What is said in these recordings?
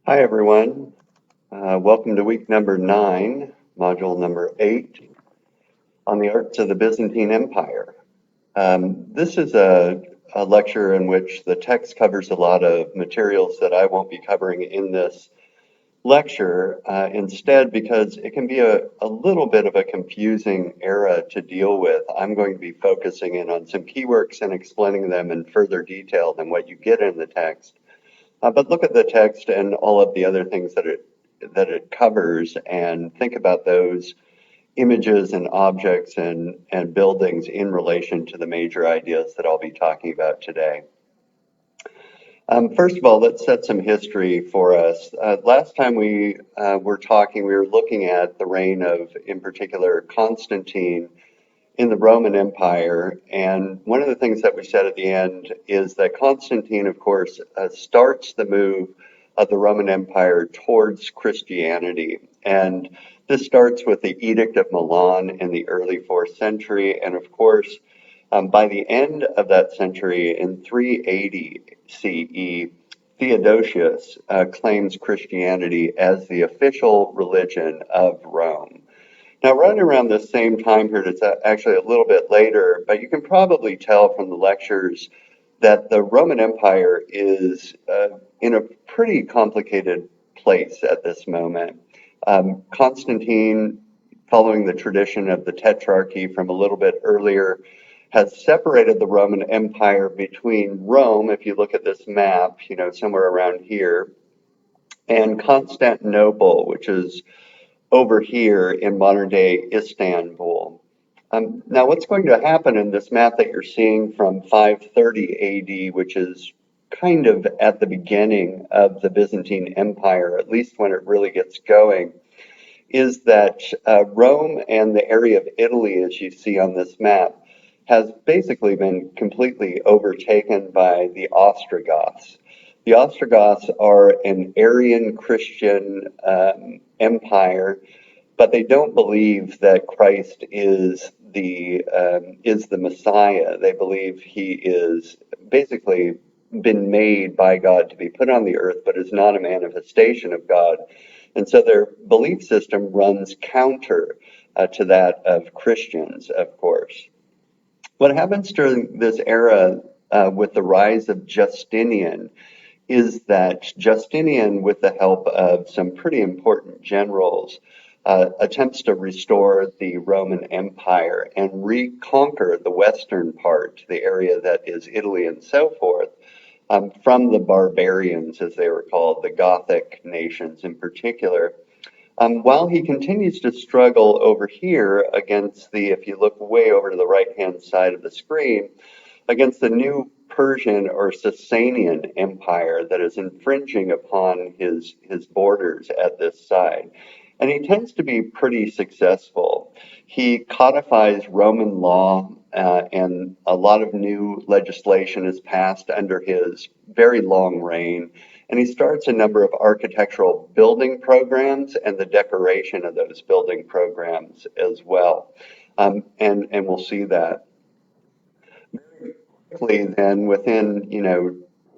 Hi, everyone. Welcome to week number 9, module number 8 on the arts of the Byzantine Empire. This is a lecture in which the text covers a lot of materials that I won't be covering in this lecture, instead, because it can be a little bit of a confusing era to deal with. I'm going to be focusing in on some keywords and explaining them in further detail than what you get in the text. But look at the text and all of the other things that it covers and think about those images and objects and buildings in relation to the major ideas that I'll be talking about today. First of all, let's set some history for us. Last time we were talking, we were looking at the reign of, in particular, Constantine in the Roman Empire. And one of the things that we said at the end is that Constantine, of course, starts the move of the Roman Empire towards Christianity. And this starts with the Edict of Milan in the early 4th century. And of course, by the end of that century, in 380 CE, Theodosius claims Christianity as the official religion of Rome. Now, right around the same time period, it's actually a little bit later, but you can probably tell from the lectures that the Roman Empire is in a pretty complicated place at this moment. Constantine, following the tradition of the Tetrarchy from a little bit earlier, has separated the Roman Empire between Rome, if you look at this map, somewhere around here, and Constantinople, which is over here in modern day Istanbul. Now, what's going to happen in this map that you're seeing from 530 AD, which is kind of at the beginning of the Byzantine Empire, at least when it really gets going, is that Rome and the area of Italy, as you see on this map, has basically been completely overtaken by the Ostrogoths. The Ostrogoths are an Arian Christian empire, but they don't believe that Christ is the Messiah. They believe he is basically been made by God to be put on the earth, but is not a manifestation of God. And so their belief system runs counter to that of Christians, of course. What happens during this era with the rise of Justinian is that Justinian, with the help of some pretty important generals, attempts to restore the Roman Empire and reconquer the western part, the area that is Italy and so forth, from the barbarians, as they were called, the Gothic nations in particular. While he continues to struggle over here against if you look way over to the right-hand side of the screen, against the new Persian or Sasanian Empire that is infringing upon his borders at this side. And he tends to be pretty successful. He codifies Roman law, and a lot of new legislation is passed under his very long reign. And he starts a number of architectural building programs and the decoration of those building programs as well. And we'll see that. Very quickly then, within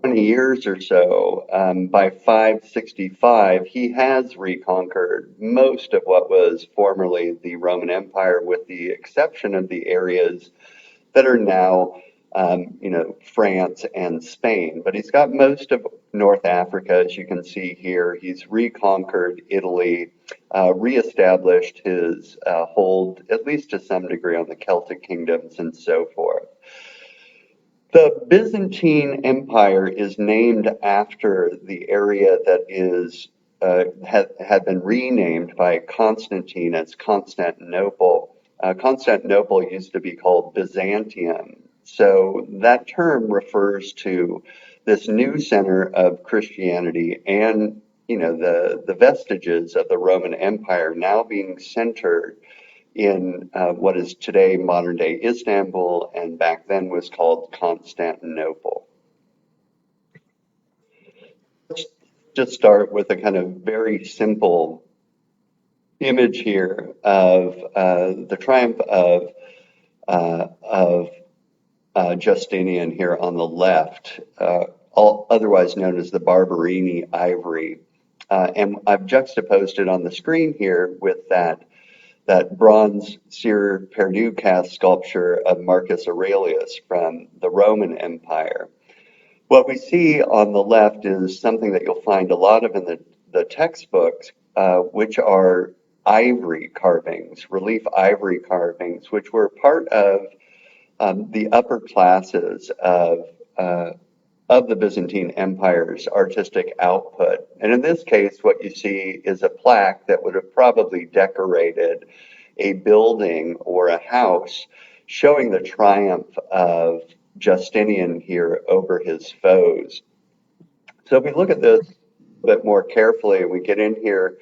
20 years or so, by 565, he has reconquered most of what was formerly the Roman Empire, with the exception of the areas that are now France and Spain. But he's got most of North Africa, as you can see here. He's reconquered Italy, reestablished his hold, at least to some degree, on the Celtic kingdoms and so forth. The Byzantine Empire is named after the area that had been renamed by Constantine as Constantinople. Constantinople used to be called Byzantium. So that term refers to this new center of Christianity and the vestiges of the Roman Empire now being centered in what is today modern day Istanbul, and back then was called Constantinople. Let's just start with a kind of very simple image here of the triumph of Justinian here on the left, otherwise known as the Barberini ivory. And I've juxtaposed it on the screen here with that bronze Cire Perdue cast sculpture of Marcus Aurelius from the Roman Empire. What we see on the left is something that you'll find a lot of in the textbooks, which are ivory carvings, relief ivory carvings, which were part of the upper classes of the Byzantine Empire's artistic output. And in this case, what you see is a plaque that would have probably decorated a building or a house showing the triumph of Justinian here over his foes. So if we look at this a bit more carefully, we get in here,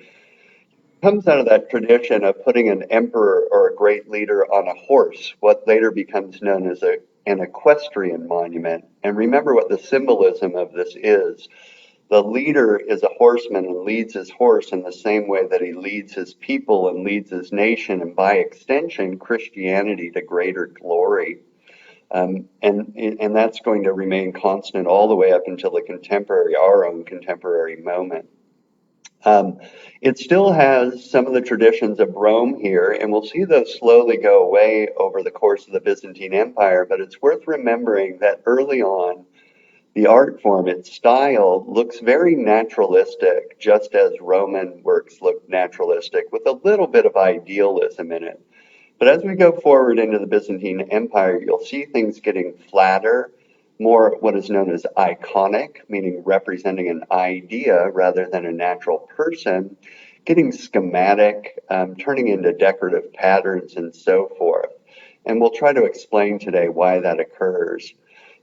comes out of that tradition of putting an emperor or a great leader on a horse, what later becomes known as an equestrian monument. And remember what the symbolism of this is. The leader is a horseman and leads his horse in the same way that he leads his people and leads his nation, and by extension, Christianity to greater glory. And that's going to remain constant all the way up until our own contemporary moment. It still has some of the traditions of Rome here, and we'll see those slowly go away over the course of the Byzantine Empire, but it's worth remembering that early on, the art form, its style, looks very naturalistic, just as Roman works look naturalistic, with a little bit of idealism in it. But as we go forward into the Byzantine Empire, you'll see things getting flatter, more what is known as iconic, meaning representing an idea rather than a natural person, getting schematic, turning into decorative patterns and so forth. And we'll try to explain today why that occurs.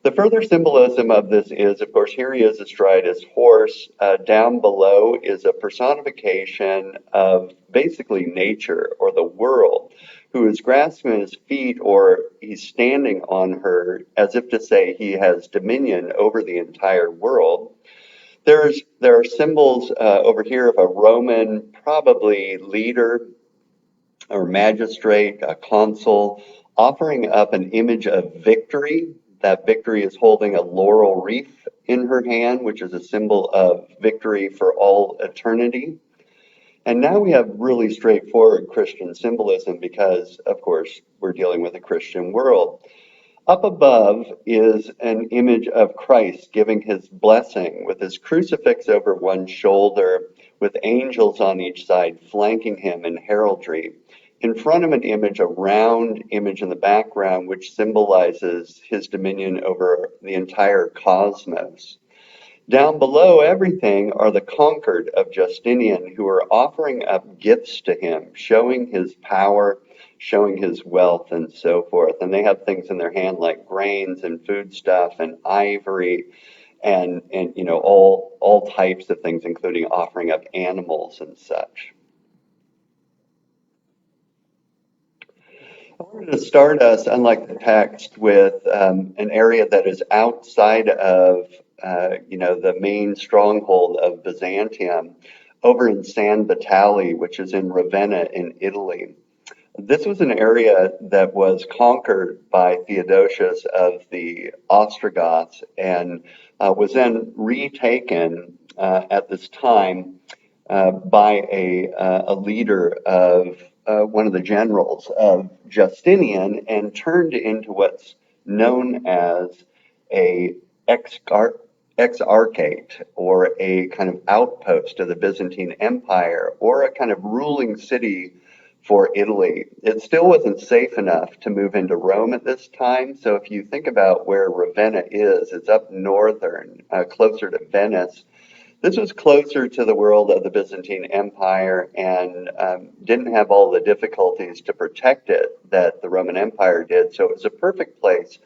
The further symbolism of this is, of course, here he is astride his horse. Down below is a personification of basically nature or the world, who is grasping his feet, or he's standing on her as if to say he has dominion over the entire world. There are symbols over here of a Roman, probably leader or magistrate, a consul, offering up an image of victory. That victory is holding a laurel wreath in her hand, which is a symbol of victory for all eternity. And now we have really straightforward Christian symbolism because, of course, we're dealing with a Christian world. Up above is an image of Christ giving his blessing with his crucifix over one shoulder, with angels on each side flanking him in heraldry. In front of an image, a round image in the background, which symbolizes his dominion over the entire cosmos. Down below everything are the conquered of Justinian, who are offering up gifts to him, showing his power, showing his wealth, and so forth. And they have things in their hand like grains and foodstuff and ivory and all types of things, including offering up animals and such. I wanted to start us, unlike the text, with an area that is outside of the main stronghold of Byzantium, over in San Vitale, which is in Ravenna in Italy. This was an area that was conquered by Theodosius of the Ostrogoths and was then retaken at this time by a leader of one of the generals of Justinian, and turned into what's known as a exarchate, or a kind of outpost of the Byzantine Empire, or a kind of ruling city for Italy. It still wasn't safe enough to move into Rome at this time. So if you think about where Ravenna is, it's up northern, closer to Venice. This was closer to the world of the Byzantine Empire, and didn't have all the difficulties to protect it that the Roman Empire did. So it was a perfect place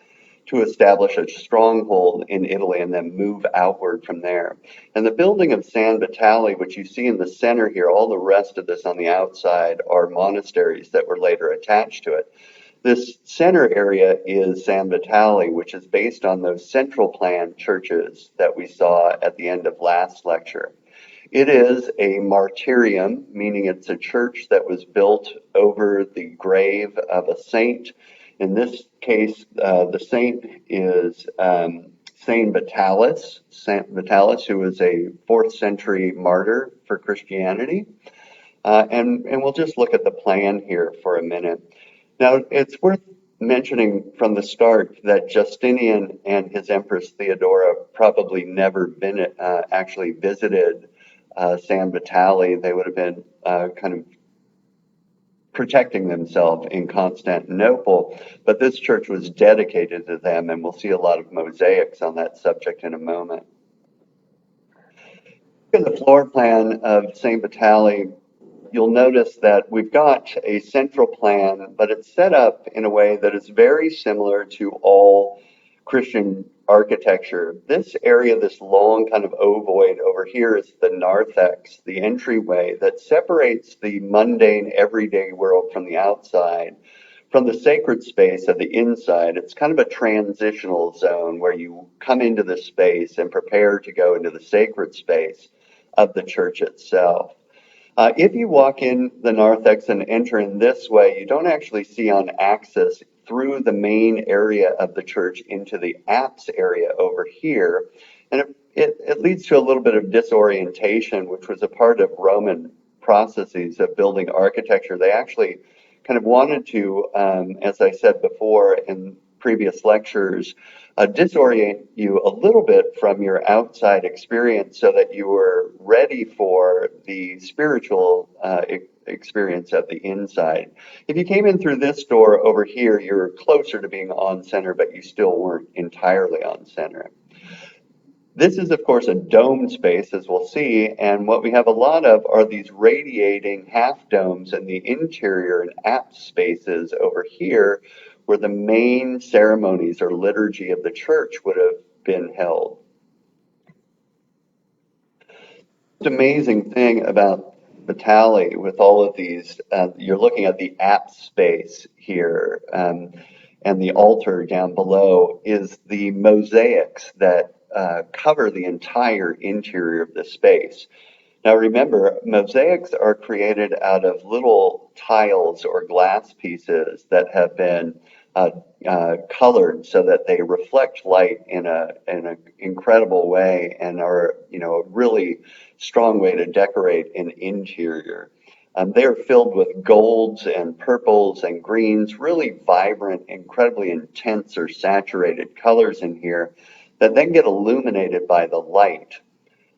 to establish a stronghold in Italy and then move outward from there. And the building of San Vitale, which you see in the center here, all the rest of this on the outside are monasteries that were later attached to it. This center area is San Vitale, which is based on those central plan churches that we saw at the end of last lecture. It is a martyrium, meaning it's a church that was built over the grave of a saint. In this case, the saint is Saint Vitalis, who was a 4th century martyr for Christianity. And we'll just look at the plan here for a minute. Now, it's worth mentioning from the start that Justinian and his Empress Theodora probably never been actually visited San Vitale. They would have been kind of protecting themselves in Constantinople, but this church was dedicated to them, and we'll see a lot of mosaics on that subject in a moment. In the floor plan of St. Vitale, you'll notice that we've got a central plan, but it's set up in a way that is very similar to all Christian architecture. This area, this long kind of ovoid over here, is the narthex, the entryway that separates the mundane everyday world from the outside. From the sacred space of the inside, it's kind of a transitional zone where you come into the space and prepare to go into the sacred space of the church itself. If you walk in the narthex and enter in this way, you don't actually see on access through the main area of the church into the apse area over here. And it leads to a little bit of disorientation, which was a part of Roman processes of building architecture. They actually kind of wanted to, as I said before in previous lectures, disorient you a little bit from your outside experience so that you were ready for the spiritual experience of the inside. If you came in through this door over here, you're closer to being on center, but you still weren't entirely on center. This is, of course, a dome space, as we'll see, and what we have a lot of are these radiating half domes in the interior and apse spaces over here, where the main ceremonies or liturgy of the church would have been held. The amazing thing about Vitale with all of these, you're looking at the apse space here, and the altar down below, is the mosaics that cover the entire interior of the space. Now remember, mosaics are created out of little tiles or glass pieces that have been colored so that they reflect light in an incredible way and are, a really strong way to decorate an interior. They are filled with golds and purples and greens, really vibrant, incredibly intense or saturated colors in here that then get illuminated by the light.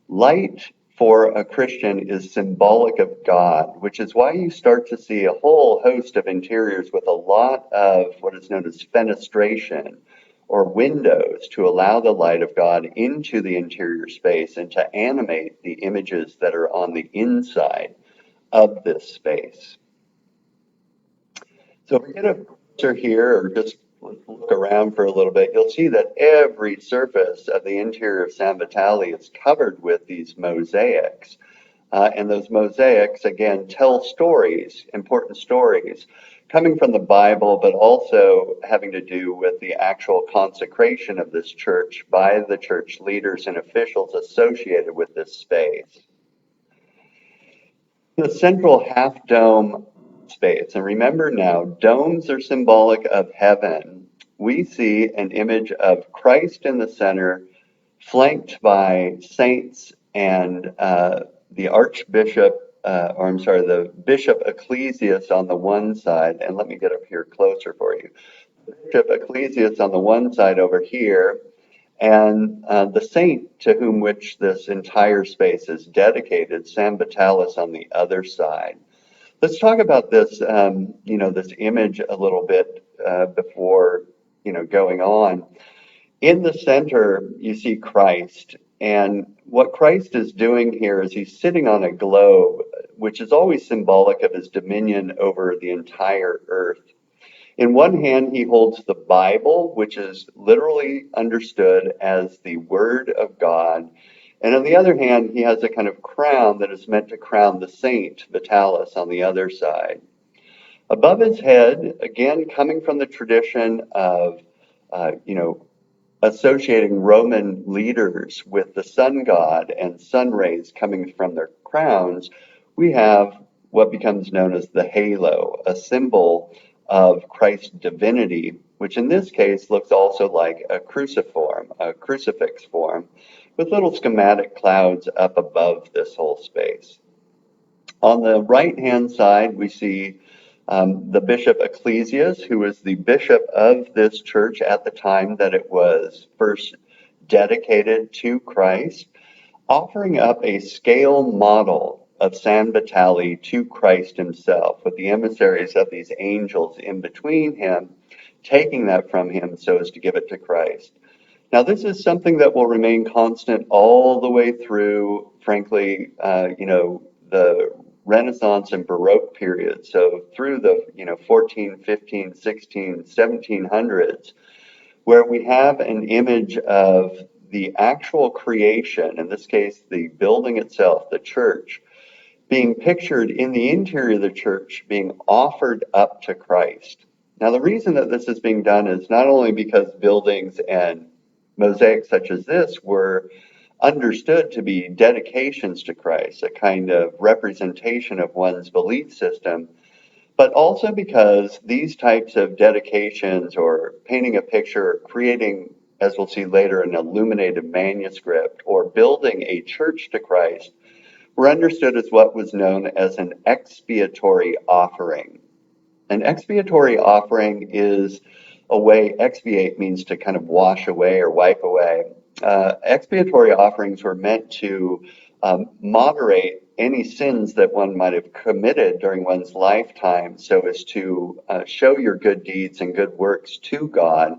Light for a Christian is symbolic of God, which is why you start to see a whole host of interiors with a lot of what is known as fenestration or windows to allow the light of God into the interior space and to animate the images that are on the inside of this space. So if we get a picture here or just look around for a little bit, you'll see that every surface of the interior of San Vitale is covered with these mosaics. And those mosaics, again, tell stories, important stories, coming from the Bible, but also having to do with the actual consecration of this church by the church leaders and officials associated with this space. The central half dome space, and remember now, domes are symbolic of heaven. We see an image of Christ in the center, flanked by saints and the Bishop Ecclesias on the one side, and let me get up here closer for you. Bishop Ecclesias on the one side over here, and the saint to whom which this entire space is dedicated, San Vitalis, on the other side. Let's talk about this, this image a little bit before, going on. In the center, you see Christ, and what Christ is doing here is he's sitting on a globe, which is always symbolic of his dominion over the entire earth. In one hand, he holds the Bible, which is literally understood as the Word of God. And on the other hand, he has a kind of crown that is meant to crown the saint, Vitalis, on the other side. Above his head, again, coming from the tradition of, associating Roman leaders with the sun god and sun rays coming from their crowns, we have what becomes known as the halo, a symbol of Christ's divinity which in this case looks also like a cruciform, a crucifix form, with little schematic clouds up above this whole space. On the right-hand side, we see the Bishop Ecclesias, who was the bishop of this church at the time that it was first dedicated to Christ, offering up a scale model of San Vitale to Christ himself, with the emissaries of these angels in between him, taking that from him so as to give it to Christ. Now, this is something that will remain constant all the way through, frankly, the Renaissance and Baroque period. So through the, 14, 15, 16, 1700s, where we have an image of the actual creation, in this case, the building itself, the church, being pictured in the interior of the church, being offered up to Christ. Now, the reason that this is being done is not only because buildings and mosaics such as this were understood to be dedications to Christ, a kind of representation of one's belief system, but also because these types of dedications or painting a picture, creating, as we'll see later, an illuminated manuscript, or building a church to Christ, were understood as what was known as an expiatory offering. An expiatory offering is a way, expiate means to kind of wash away or wipe away. Expiatory offerings were meant to moderate any sins that one might have committed during one's lifetime so as to show your good deeds and good works to God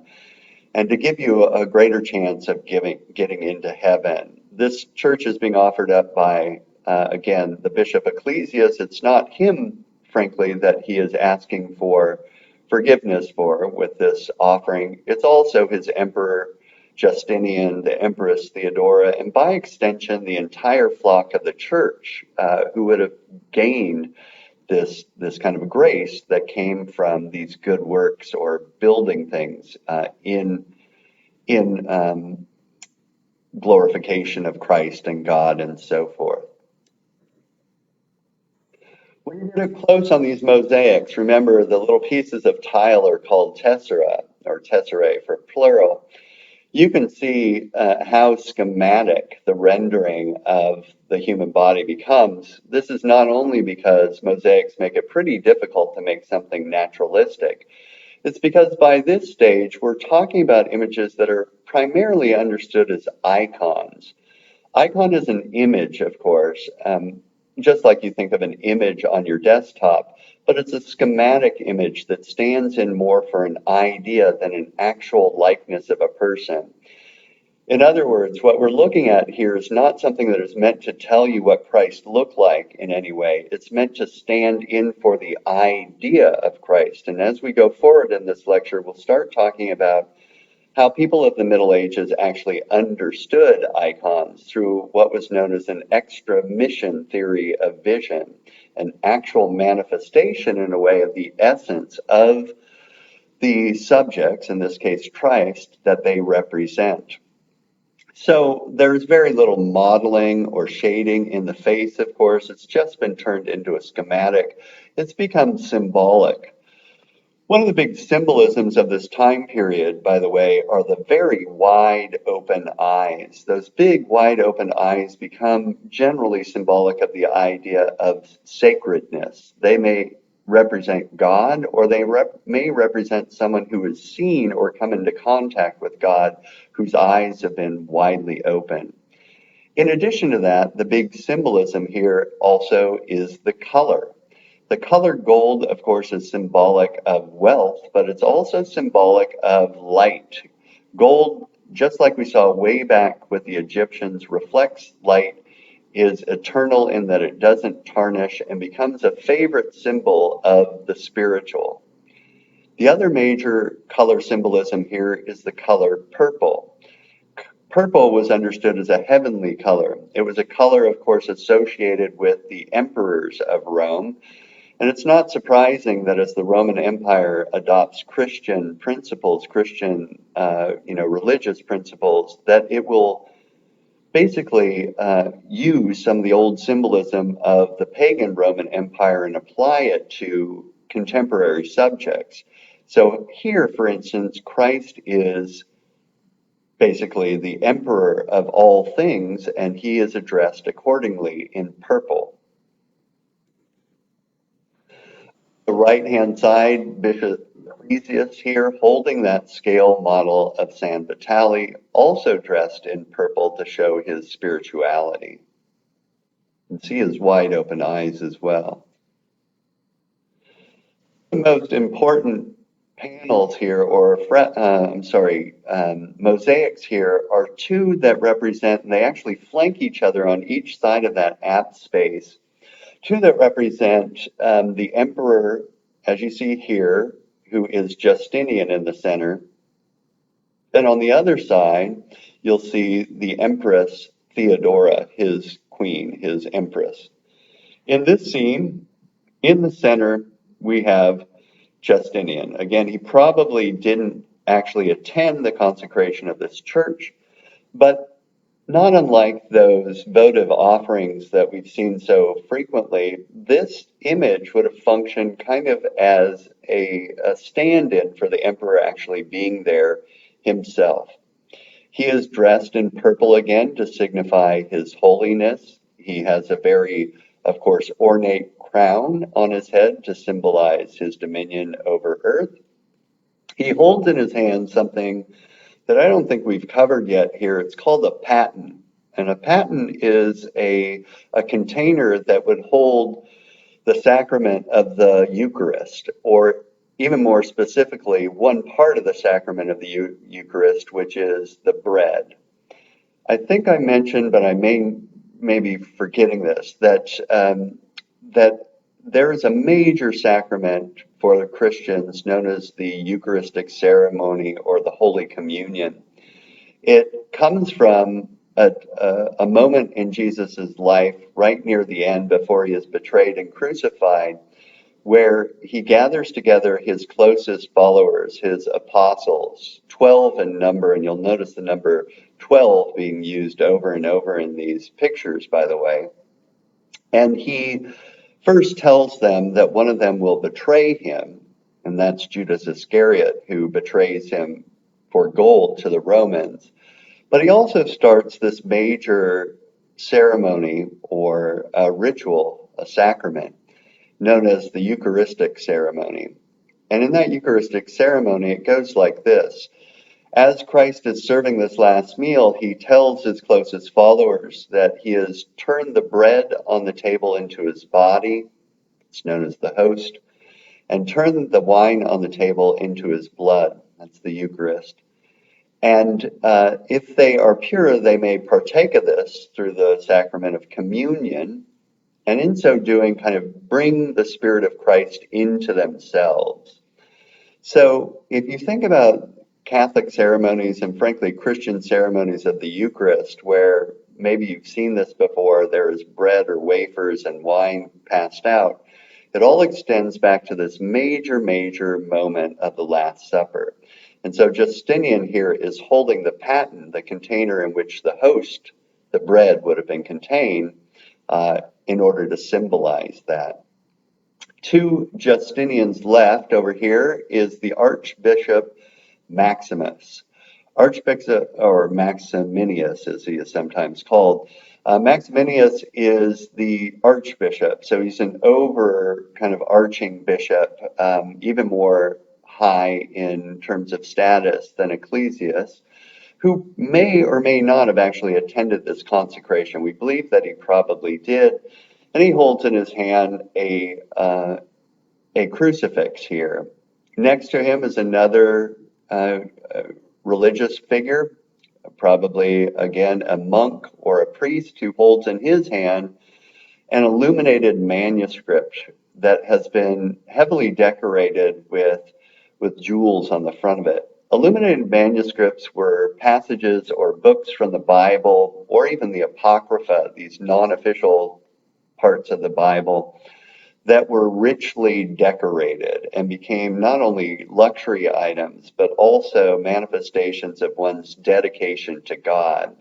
and to give you a greater chance of getting into heaven. This church is being offered up by, again, the Bishop Ecclesias. It's not him, frankly, that he is asking for forgiveness for with this offering. It's also his Emperor Justinian, the Empress Theodora, and by extension, the entire flock of the church, who would have gained this kind of grace that came from these good works or building things in glorification of Christ and God and so forth. When you get close on these mosaics, remember the little pieces of tile are called tessera, or tesserae for plural. You can see how schematic the rendering of the human body becomes. This is not only because mosaics make it pretty difficult to make something naturalistic. It's because by this stage, we're talking about images that are primarily understood as icons. Icon is an image, of course, just like you think of an image on your desktop, but it's a schematic image that stands in more for an idea than an actual likeness of a person. In other words, what we're looking at here is not something that is meant to tell you what Christ looked like in any way. It's meant to stand in for the idea of Christ. And as we go forward in this lecture, we'll start talking about how people of the Middle Ages actually understood icons through what was known as an extra mission theory of vision, an actual manifestation in a way of the essence of the subjects, in this case Christ, that they represent. So there's very little modeling or shading in the face, of course. It's just been turned into a schematic. It's become symbolic. One of the big symbolisms of this time period, by the way, are the very wide open eyes. Those big wide open eyes become generally symbolic of the idea of sacredness. They may represent God, or they may represent someone who has seen or come into contact with God, whose eyes have been widely open. In addition to that, the big symbolism here also is the color. The color gold, of course, is symbolic of wealth, but it's also symbolic of light. Gold, just like we saw way back with the Egyptians, reflects light, is eternal in that it doesn't tarnish, and becomes a favorite symbol of the spiritual. The other major color symbolism here is the color purple. Purple was understood as a heavenly color. It was a color, of course, associated with the emperors of Rome. And it's not surprising that as the Roman Empire adopts Christian principles, Christian, religious principles, that it will basically use some of the old symbolism of the pagan Roman Empire and apply it to contemporary subjects. So here, for instance, Christ is basically the emperor of all things, and he is addressed accordingly in purple. The right-hand side, Bishop Ecclesias here holding that scale model of San Vitale, also dressed in purple to show his spirituality. And see his wide open eyes as well. The most important panels here, or mosaics here, are two that represent, and they actually flank each other on each side of that apt space. Two that represent the emperor, as you see here, who is Justinian in the center. And on the other side, you'll see the Empress Theodora, his queen, his empress. In this scene, in the center, we have Justinian. Again, he probably didn't actually attend the consecration of this church, but not unlike those votive offerings that we've seen so frequently, this image would have functioned kind of as a stand-in for the emperor actually being there himself. He is dressed in purple again to signify his holiness. He has a very, of course, ornate crown on his head to symbolize his dominion over earth. He holds in his hand something that I don't think we've covered yet here. It's called a paten. And a paten is a container that would hold the sacrament of the Eucharist, or even more specifically, one part of the sacrament of the Eucharist, which is the bread. I think I mentioned, but I may be forgetting this, that there is a major sacrament for the Christians known as the Eucharistic ceremony or the Holy Communion. It comes from a moment in Jesus' life right near the end before he is betrayed and crucified, where he gathers together his closest followers, his apostles, 12 in number, and you'll notice the number 12 being used over and over in these pictures, by the way. And he first tells them that one of them will betray him, and that's Judas Iscariot, who betrays him for gold to the Romans. But he also starts this major ceremony or a ritual, a sacrament, known as the Eucharistic ceremony. And in that Eucharistic ceremony, it goes like this. As Christ is serving this last meal, he tells his closest followers that he has turned the bread on the table into his body, it's known as the host, and turned the wine on the table into his blood, that's the Eucharist. And if they are pure, they may partake of this through the sacrament of communion, and in so doing, kind of bring the Spirit of Christ into themselves. So if you think about Catholic ceremonies and frankly Christian ceremonies of the Eucharist, where maybe you've seen this before, there is bread or wafers and wine passed out, it all extends back to this major moment of the Last Supper. And so Justinian here is holding the paten, the container in which the host, the bread, would have been contained, in order to symbolize that. To Justinian's left over here is the Archbishop Maximus. Archbishop, or Maximinius as he is sometimes called. Maximinius is the Archbishop, so he's an kind of arching bishop, even more high in terms of status than Ecclesias, who may or may not have actually attended this consecration. We believe that he probably did, and he holds in his hand a crucifix here. Next to him is another religious figure, probably again a monk or a priest, who holds in his hand an illuminated manuscript that has been heavily decorated with jewels on the front of it. Illuminated manuscripts were passages or books from the Bible, or even the Apocrypha, these non-official parts of the Bible, that were richly decorated and became not only luxury items, but also manifestations of one's dedication to God.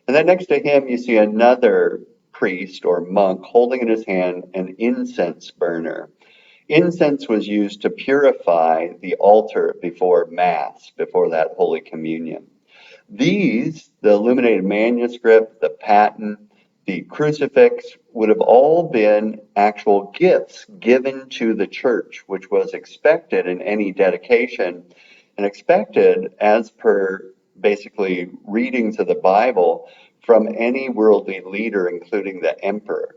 And then next to him, you see another priest or monk holding in his hand an incense burner. Incense was used to purify the altar before Mass, before that Holy Communion. These, the illuminated manuscript, the paten, the crucifix, would have all been actual gifts given to the church, which was expected in any dedication and expected as per basically readings of the Bible from any worldly leader, including the emperor.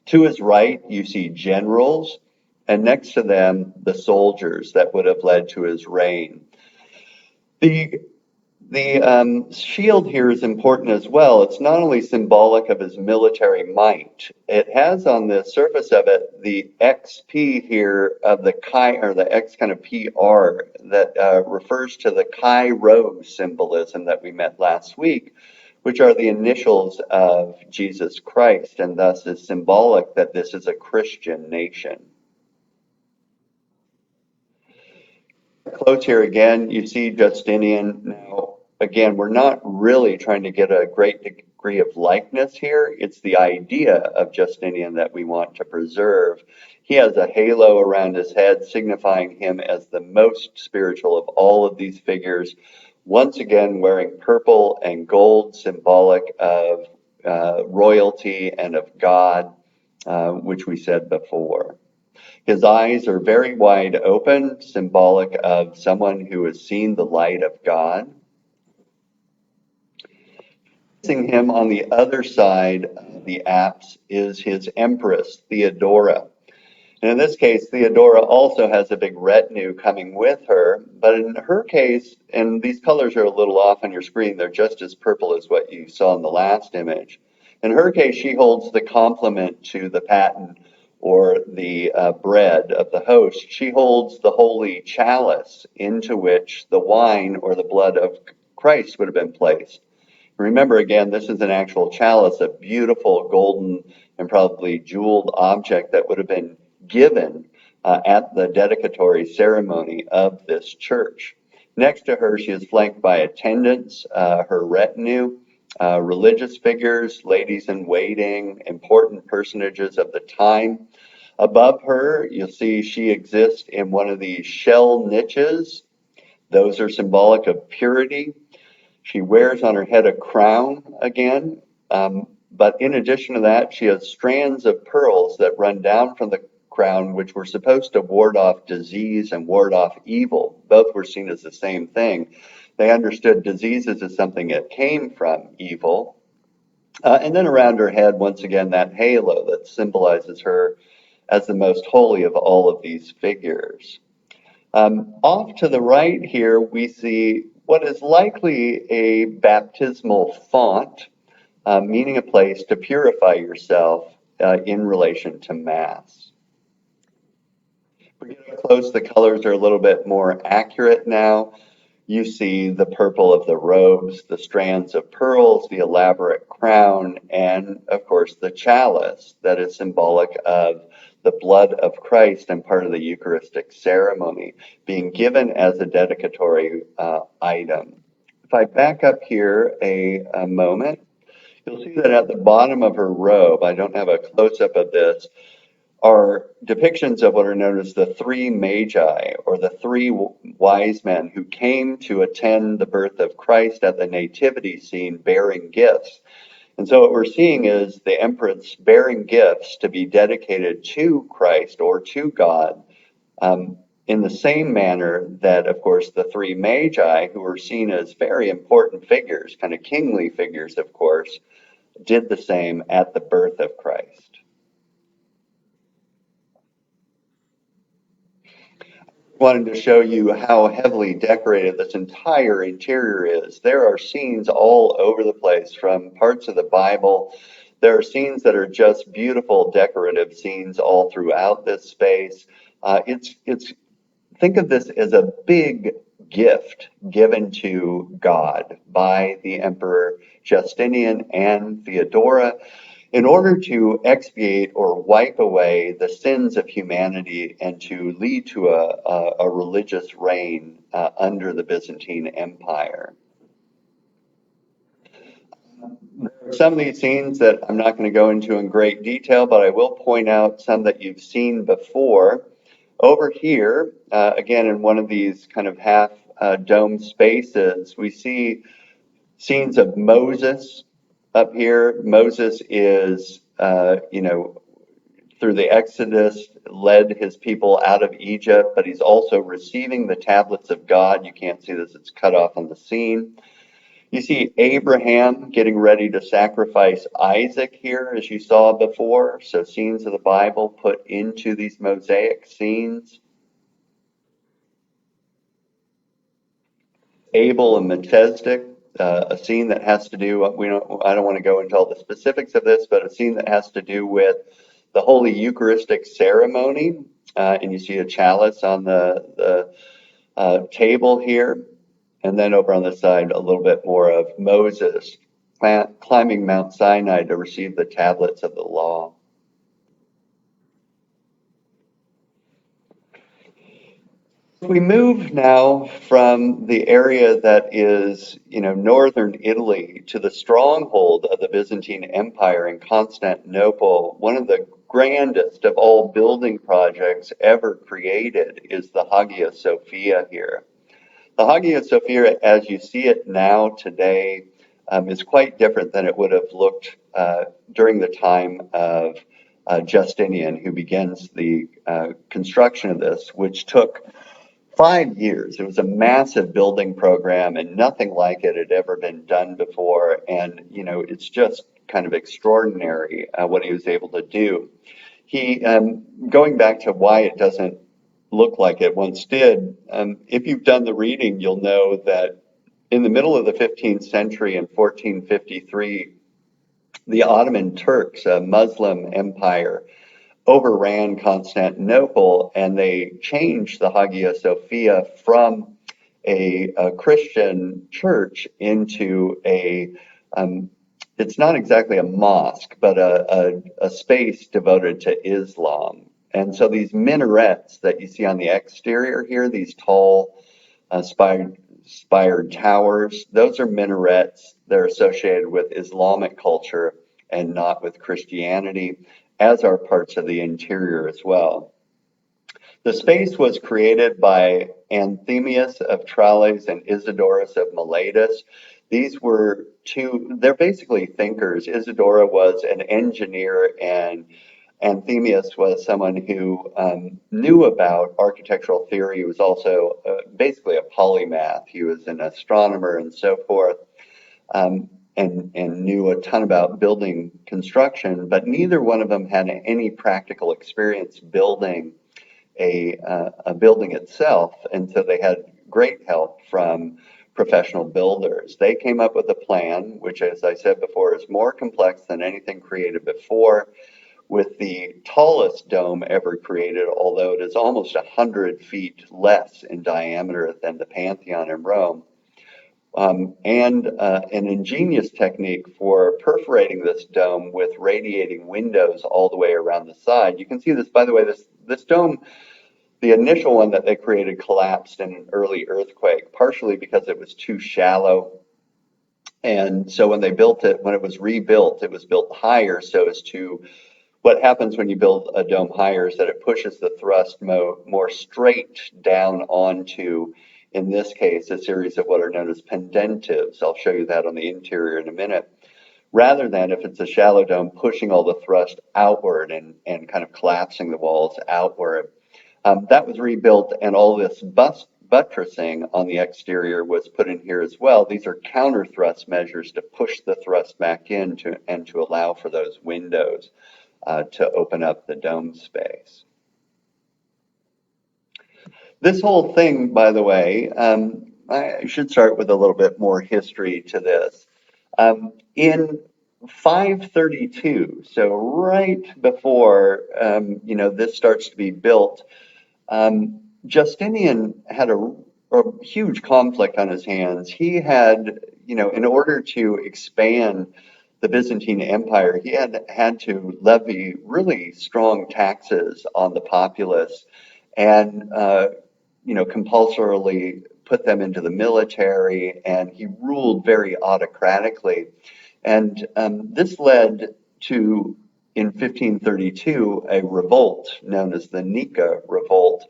To his right, you see generals, and next to them, the soldiers that would have led to his reign. The shield here is important as well. It's not only symbolic of his military might, it has on the surface of it the XP here of the Chi, or the X kind of PR that refers to the Chi Rho symbolism that we met last week, which are the initials of Jesus Christ, and thus is symbolic that this is a Christian nation. Close here again, you see Justinian. Now, again, we're not really trying to get a great degree of likeness here. It's the idea of Justinian that we want to preserve. He has a halo around his head, signifying him as the most spiritual of all of these figures. Once again, wearing purple and gold, symbolic of royalty and of God, which we said before. His eyes are very wide open, symbolic of someone who has seen the light of God. Facing him on the other side of the apse is his empress, Theodora. And in this case, Theodora also has a big retinue coming with her, but in her case, and these colors are a little off on your screen, they're just as purple as what you saw in the last image. In her case, she holds the complement to the paten, or the bread of the host. She holds the holy chalice into which the wine or the blood of Christ would have been placed. Remember, again, this is an actual chalice, a beautiful golden and probably jeweled object that would have been given at the dedicatory ceremony of this church. Next to her, she is flanked by attendants, her retinue, religious figures, ladies in waiting, important personages of the time. Above her, you'll see she exists in one of these shell niches. Those are symbolic of purity. She wears on her head a crown again, but in addition to that, she has strands of pearls that run down from the crown, which were supposed to ward off disease and ward off evil. Both were seen as the same thing. They understood diseases as something that came from evil. And then around her head, once again, that halo that symbolizes her as the most holy of all of these figures. Off to the right here, we see what is likely a baptismal font, meaning a place to purify yourself in relation to Mass. If we get up close, the colors are a little bit more accurate now. You see the purple of the robes, the strands of pearls, the elaborate crown, and of course the chalice that is symbolic of the blood of Christ and part of the Eucharistic ceremony being given as a dedicatory item. If I back up here a moment, you'll see that at the bottom of her robe, I don't have a close-up of this, are depictions of what are known as the three magi, or the three wise men who came to attend the birth of Christ at the nativity scene bearing gifts. And so what we're seeing is the empress bearing gifts to be dedicated to Christ or to God, in the same manner that, of course, the three magi, who were seen as very important figures, kind of kingly figures, of course, did the same at the birth of Christ. Wanted to show you how heavily decorated this entire interior is. There are scenes all over the place from parts of the Bible. There are scenes that are just beautiful decorative scenes all throughout this space. Think of this as a big gift given to God by the Emperor Justinian and Theodora in order to expiate or wipe away the sins of humanity and to lead to a religious reign under the Byzantine Empire. There Some of these scenes that I'm not going to go into in great detail, but I will point out some that you've seen before. Over here, again, in one of these kind of half dome spaces, we see scenes of Moses up here. Moses is, through the Exodus, led his people out of Egypt, but he's also receiving the tablets of God. You can't see this, it's cut off on the scene. You see Abraham getting ready to sacrifice Isaac here, as you saw before. So scenes of the Bible put into these mosaic scenes. Abel and Melchizedek, a scene that has to do, I don't want to go into all the specifics of this, but a scene that has to do with the Holy Eucharistic ceremony. And you see a chalice on the table here. And then over on the side, a little bit more of Moses climbing Mount Sinai to receive the tablets of the law. We move now from the area that is, northern Italy to the stronghold of the Byzantine Empire in Constantinople. One of the grandest of all building projects ever created is the Hagia Sophia here. The Hagia Sophia, as you see it now today, is quite different than it would have looked during the time of Justinian, who begins the construction of this, which took 5 years. It was a massive building program, and nothing like it had ever been done before. And, it's just kind of extraordinary what he was able to do. He, going back to why it doesn't look like it once did, if you've done the reading, you'll know that in the middle of the 15th century in 1453, the Ottoman Turks, a Muslim empire, overran Constantinople, and they changed the Hagia Sophia from a Christian church into it's not exactly a mosque, but a space devoted to Islam. And so these minarets that you see on the exterior here, these tall spired towers, those are minarets. They're associated with Islamic culture and not with Christianity, as are parts of the interior as well. The space was created by Anthemius of Tralles and Isidorus of Miletus. These were they're basically thinkers. Isidora was an engineer, and Anthemius was someone who knew about architectural theory. He was also basically a polymath. He was an astronomer and so forth. And knew a ton about building construction, but neither one of them had any practical experience building a building itself, and so they had great help from professional builders. They came up with a plan, which, as I said before, is more complex than anything created before, with the tallest dome ever created, although it is almost 100 feet less in diameter than the Pantheon in Rome. And an ingenious technique for perforating this dome with radiating windows all the way around the side. You can see this, by the way, this dome, the initial one that they created, collapsed in an early earthquake, partially because it was too shallow. And so when they built it, when it was rebuilt, it was built higher so as to, what happens when you build a dome higher is that it pushes the thrust more straight down onto, in this case, a series of what are known as pendentives. I'll show you that on the interior in a minute. Rather than, if it's a shallow dome, pushing all the thrust outward and kind of collapsing the walls outward. That was rebuilt, and all this buttressing on the exterior was put in here as well. These are counter thrust measures to push the thrust back in to allow for those windows to open up the dome space. This whole thing, by the way, I should start with a little bit more history to this. In 532, so right before this starts to be built, Justinian had a huge conflict on his hands. He had, in order to expand the Byzantine Empire, he had to levy really strong taxes on the populace and, compulsorily put them into the military, and he ruled very autocratically. And this led to, in 1532, a revolt known as the Nika Revolt,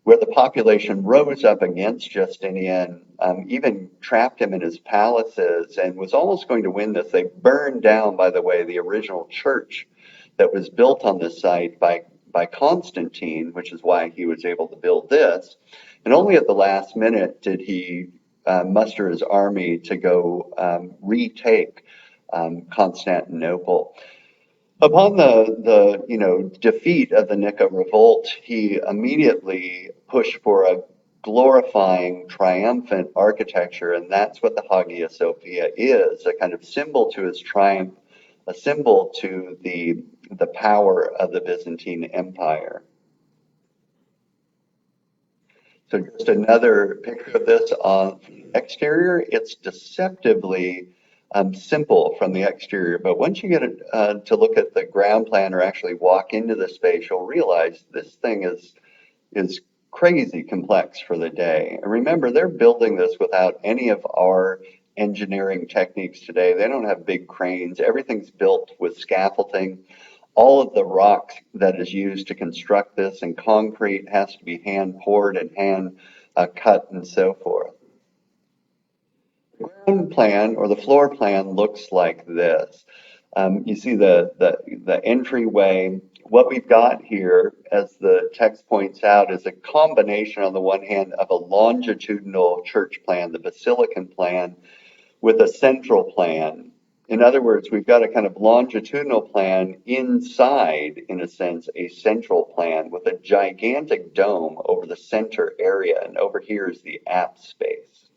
where the population rose up against Justinian, even trapped him in his palaces, and was almost going to win this. They burned down, by the way, the original church that was built on this site by Constantine, which is why he was able to build this. And only at the last minute did he muster his army to go retake Constantinople. Upon the defeat of the Nika revolt, he immediately pushed for a glorifying, triumphant architecture, and that's what the Hagia Sophia is, a kind of symbol to his triumph, a symbol to the power of the Byzantine Empire. So just another picture of this on the exterior. It's deceptively simple from the exterior, but once you get to look at the ground plan or actually walk into the space, you'll realize this thing is crazy complex for the day. And remember, they're building this without any of our engineering techniques today. They don't have big cranes. Everything's built with scaffolding. All of the rock that is used to construct this and concrete has to be hand poured and hand cut and so forth. The ground plan or the floor plan looks like this. You see the entryway. What we've got here, as the text points out, is a combination on the one hand of a longitudinal church plan, the Basilican plan, with a central plan. In other words, we've got a kind of longitudinal plan inside, in a sense, a central plan with a gigantic dome over the center area, and over here is the apse space.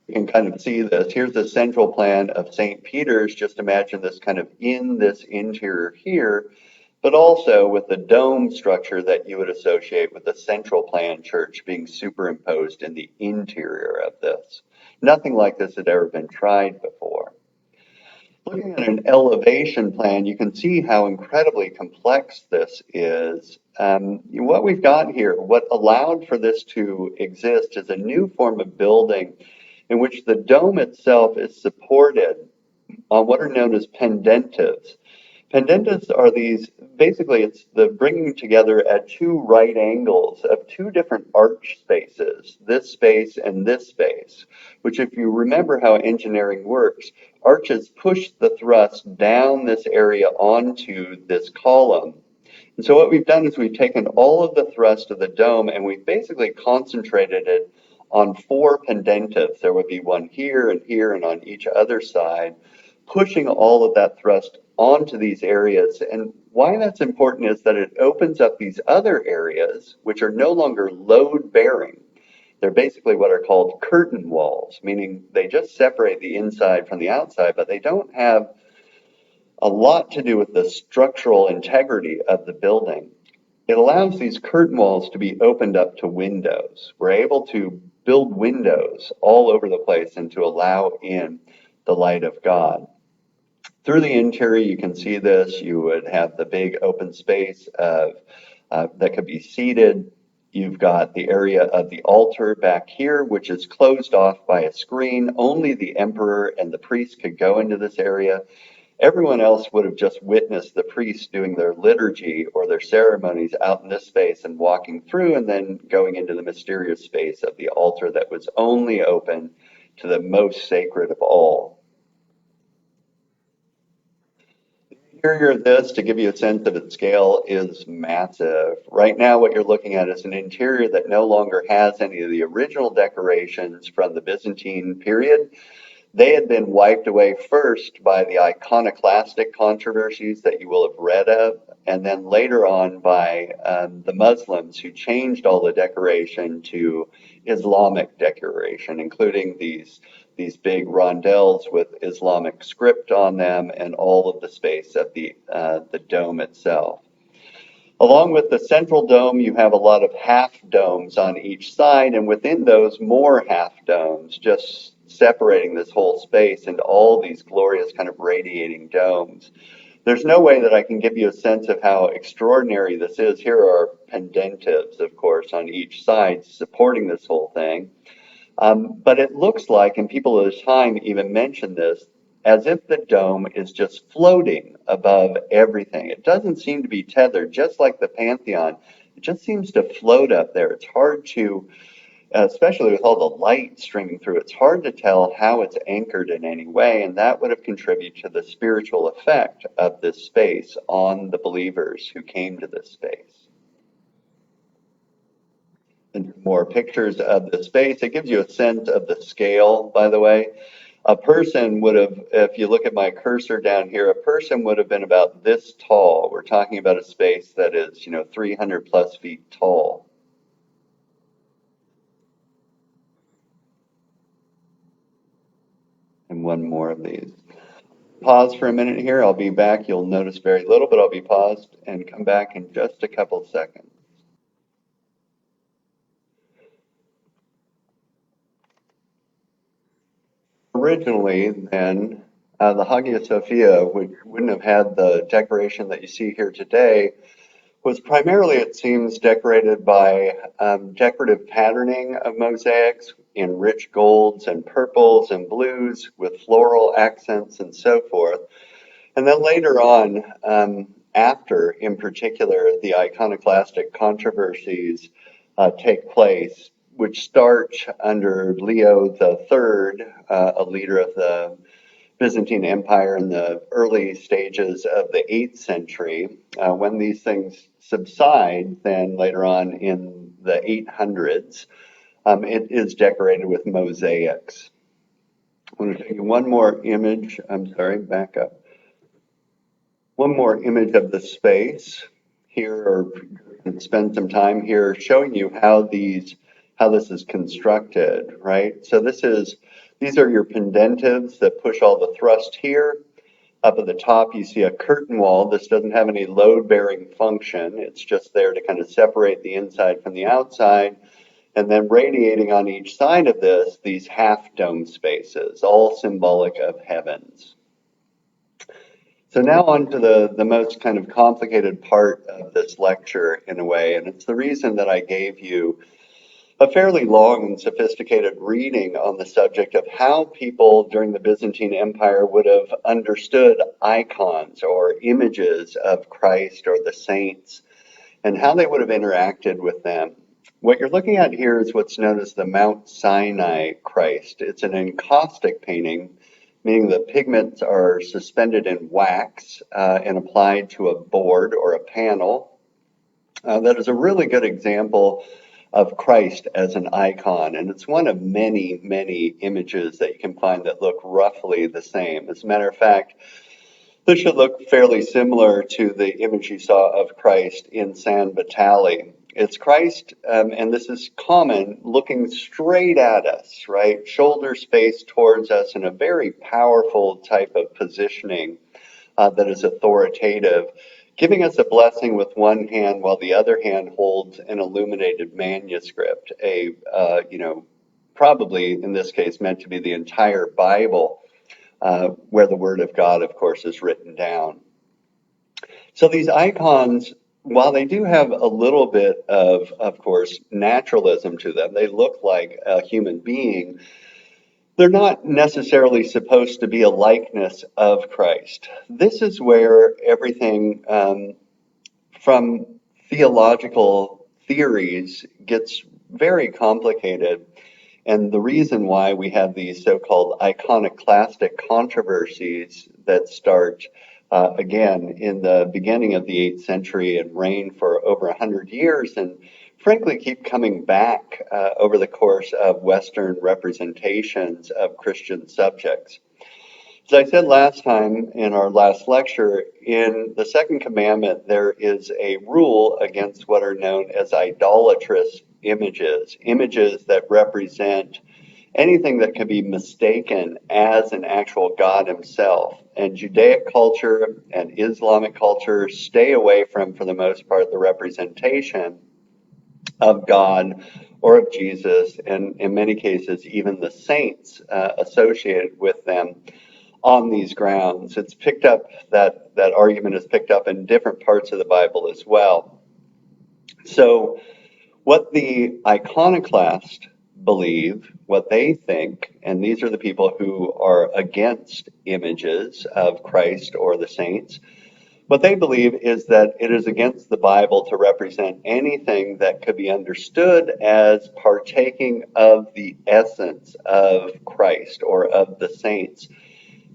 You can kind of see this. Here's the central plan of St. Peter's. Just imagine this kind of in this interior here, but also with the dome structure that you would associate with the central plan church being superimposed in the interior of this. Nothing like this had ever been tried before. Looking at an elevation plan, you can see how incredibly complex this is. What we've got here, what allowed for this to exist, is a new form of building in which the dome itself is supported on what are known as pendentives. Pendentives are these, basically it's the bringing together at two right angles of two different arch spaces, this space and this space, which if you remember how engineering works, arches push the thrust down this area onto this column. And so what we've done is we've taken all of the thrust of the dome and we've basically concentrated it on four pendentives. There would be one here and on each other side, pushing all of that thrust onto these areas. And why that's important is that it opens up these other areas, which are no longer load bearing. They're basically what are called curtain walls, meaning they just separate the inside from the outside, but they don't have a lot to do with the structural integrity of the building. It allows these curtain walls to be opened up to windows. We're able to build windows all over the place and to allow in the light of God. Through the interior, you can see this. You would have the big open space that could be seated. You've got the area of the altar back here, which is closed off by a screen. Only the emperor and the priest could go into this area. Everyone else would have just witnessed the priests doing their liturgy or their ceremonies out in this space and walking through and then going into the mysterious space of the altar that was only open to the most sacred of all. The interior of this, to give you a sense of its scale, is massive. Right now what you're looking at is an interior that no longer has any of the original decorations from the Byzantine period. They had been wiped away first by the iconoclastic controversies that you will have read of, and then later on by the Muslims who changed all the decoration to Islamic decoration, including these big rondelles with Islamic script on them and all of the space of the dome itself. Along with the central dome, you have a lot of half domes on each side, and within those, more half domes, just separating this whole space into all these glorious kind of radiating domes. There's no way that I can give you a sense of how extraordinary this is. Here are pendentives, of course, on each side supporting this whole thing. But it looks like, and people at the time even mentioned this, as if the dome is just floating above everything. It doesn't seem to be tethered, just like the Pantheon. It just seems to float up there. It's hard to, especially with all the light streaming through, it's hard to tell how it's anchored in any way, and that would have contributed to the spiritual effect of this space on the believers who came to this space. And more pictures of the space. It gives you a sense of the scale, by the way. A person would have, if you look at my cursor down here, a person would have been about this tall. We're talking about a space that is, 300 plus feet tall. And one more of these. Pause for a minute here. I'll be back. You'll notice very little, but I'll be paused and come back in just a couple seconds. Originally, then, the Hagia Sophia, which wouldn't have had the decoration that you see here today, was primarily, it seems, decorated by decorative patterning of mosaics in rich golds and purples and blues with floral accents and so forth. And then later on, after, in particular, the iconoclastic controversies take place, which start under Leo III, a leader of the Byzantine Empire in the early stages of the 8th century. When these things subside, then later on in the 800s, it is decorated with mosaics. I want to take you one more image. I'm sorry, back up. One more image of the space here, or spend some time here showing you how this is constructed, right? So these are your pendentives that push all the thrust here. Up at the top, you see a curtain wall. This doesn't have any load-bearing function. It's just there to kind of separate the inside from the outside. And then radiating on each side of this, these half-dome spaces, all symbolic of heavens. So now on to the most kind of complicated part of this lecture in a way, and it's the reason that I gave you a fairly long and sophisticated reading on the subject of how people during the Byzantine Empire would have understood icons or images of Christ or the saints and how they would have interacted with them. What you're looking at here is what's known as the Mount Sinai Christ. It's an encaustic painting, meaning the pigments are suspended in wax and applied to a board or a panel. That is a really good example of Christ as an icon, and it's one of many, many images that you can find that look roughly the same. As a matter of fact, this should look fairly similar to the image you saw of Christ in San Vitale. It's Christ, and this is common, looking straight at us, right? Shoulders faced towards us in a very powerful type of positioning that is authoritative, giving us a blessing with one hand while the other hand holds an illuminated manuscript, probably in this case meant to be the entire Bible, where the Word of God, of course, is written down. So these icons, while they do have a little bit of course, naturalism to them, they look like a human being, they're not necessarily supposed to be a likeness of Christ. This is where everything from theological theories gets very complicated. And the reason why we have these so-called iconoclastic controversies that start, again, in the beginning of the 8th century and reign for over 100 years, and frankly keep coming back over the course of Western representations of Christian subjects. As I said last time in our last lecture, in the second commandment, there is a rule against what are known as idolatrous images, images that represent anything that can be mistaken as an actual God himself. And Judaic culture and Islamic culture stay away from, for the most part, the representation of God or of Jesus, and in many cases, even the saints associated with them on these grounds. It's picked up, that argument is picked up in different parts of the Bible as well. So what the iconoclast believe, what they think, and these are the people who are against images of Christ or the saints, what they believe is that it is against the Bible to represent anything that could be understood as partaking of the essence of Christ or of the saints,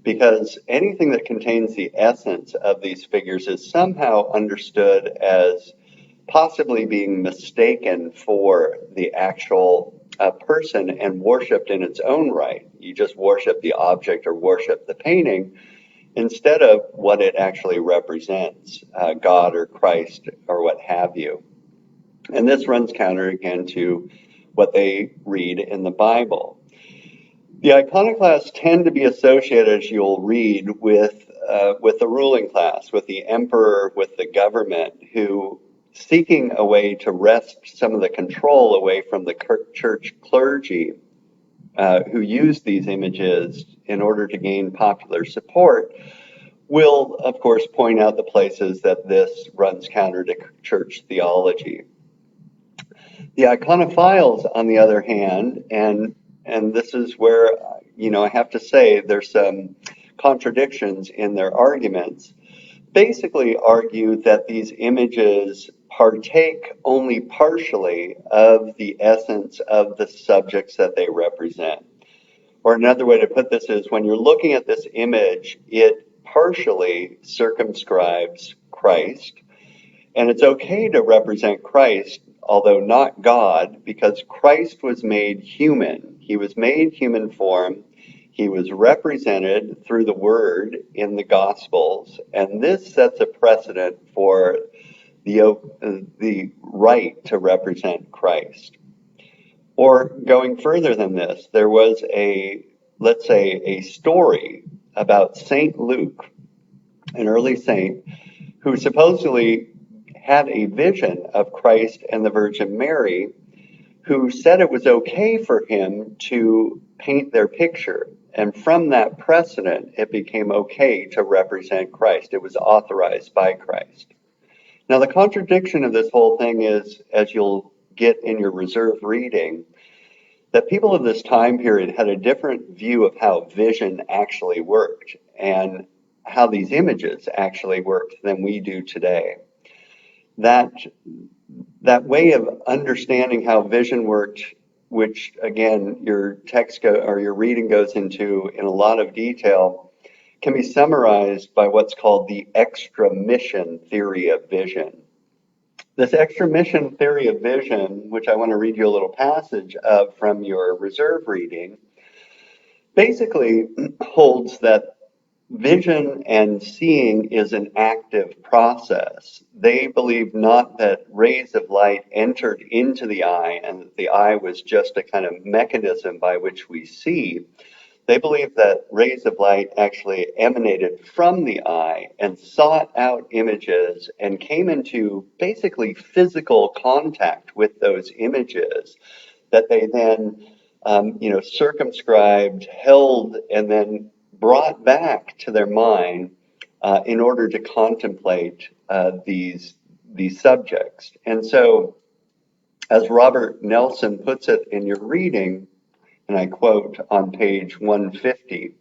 because anything that contains the essence of these figures is somehow understood as possibly being mistaken for the actual person and worshipped in its own right. You just worship the object or worship the painting instead of what it actually represents, God or Christ or what have you. And this runs counter again to what they read in the Bible. The iconoclasts tend to be associated, as you'll read, with the ruling class, with the emperor, with the government, who seeking a way to wrest some of the control away from the church clergy, who use these images in order to gain popular support, will, of course, point out the places that this runs counter to church theology. The iconophiles, on the other hand, and this is where, I have to say there's some contradictions in their arguments, basically argue that these images partake only partially of the essence of the subjects that they represent. Or another way to put this is, when you're looking at this image, it partially circumscribes Christ. And it's okay to represent Christ, although not God, because Christ was made human. He was made human form. He was represented through the Word in the Gospels. And this sets a precedent for the right to represent Christ. Or going further than this, there was let's say, a story about St. Luke, an early saint, who supposedly had a vision of Christ and the Virgin Mary, who said it was okay for him to paint their picture. And from that precedent, it became okay to represent Christ. It was authorized by Christ. Now, the contradiction of this whole thing is, as you'll get in your reserve reading, that people of this time period had a different view of how vision actually worked and how these images actually worked than we do today. That way of understanding how vision worked, which again your your reading goes into in a lot of detail, can be summarized by what's called the extra-mission theory of vision. This extra-mission theory of vision, which I want to read you a little passage of from your reserve reading, basically holds that vision and seeing is an active process. They believe not that rays of light entered into the eye and that the eye was just a kind of mechanism by which we see. They believe that rays of light actually emanated from the eye and sought out images and came into basically physical contact with those images that they then circumscribed, held, and then brought back to their mind in order to contemplate these subjects. And so, as Robert Nelson puts it in your reading, and I quote on page 150,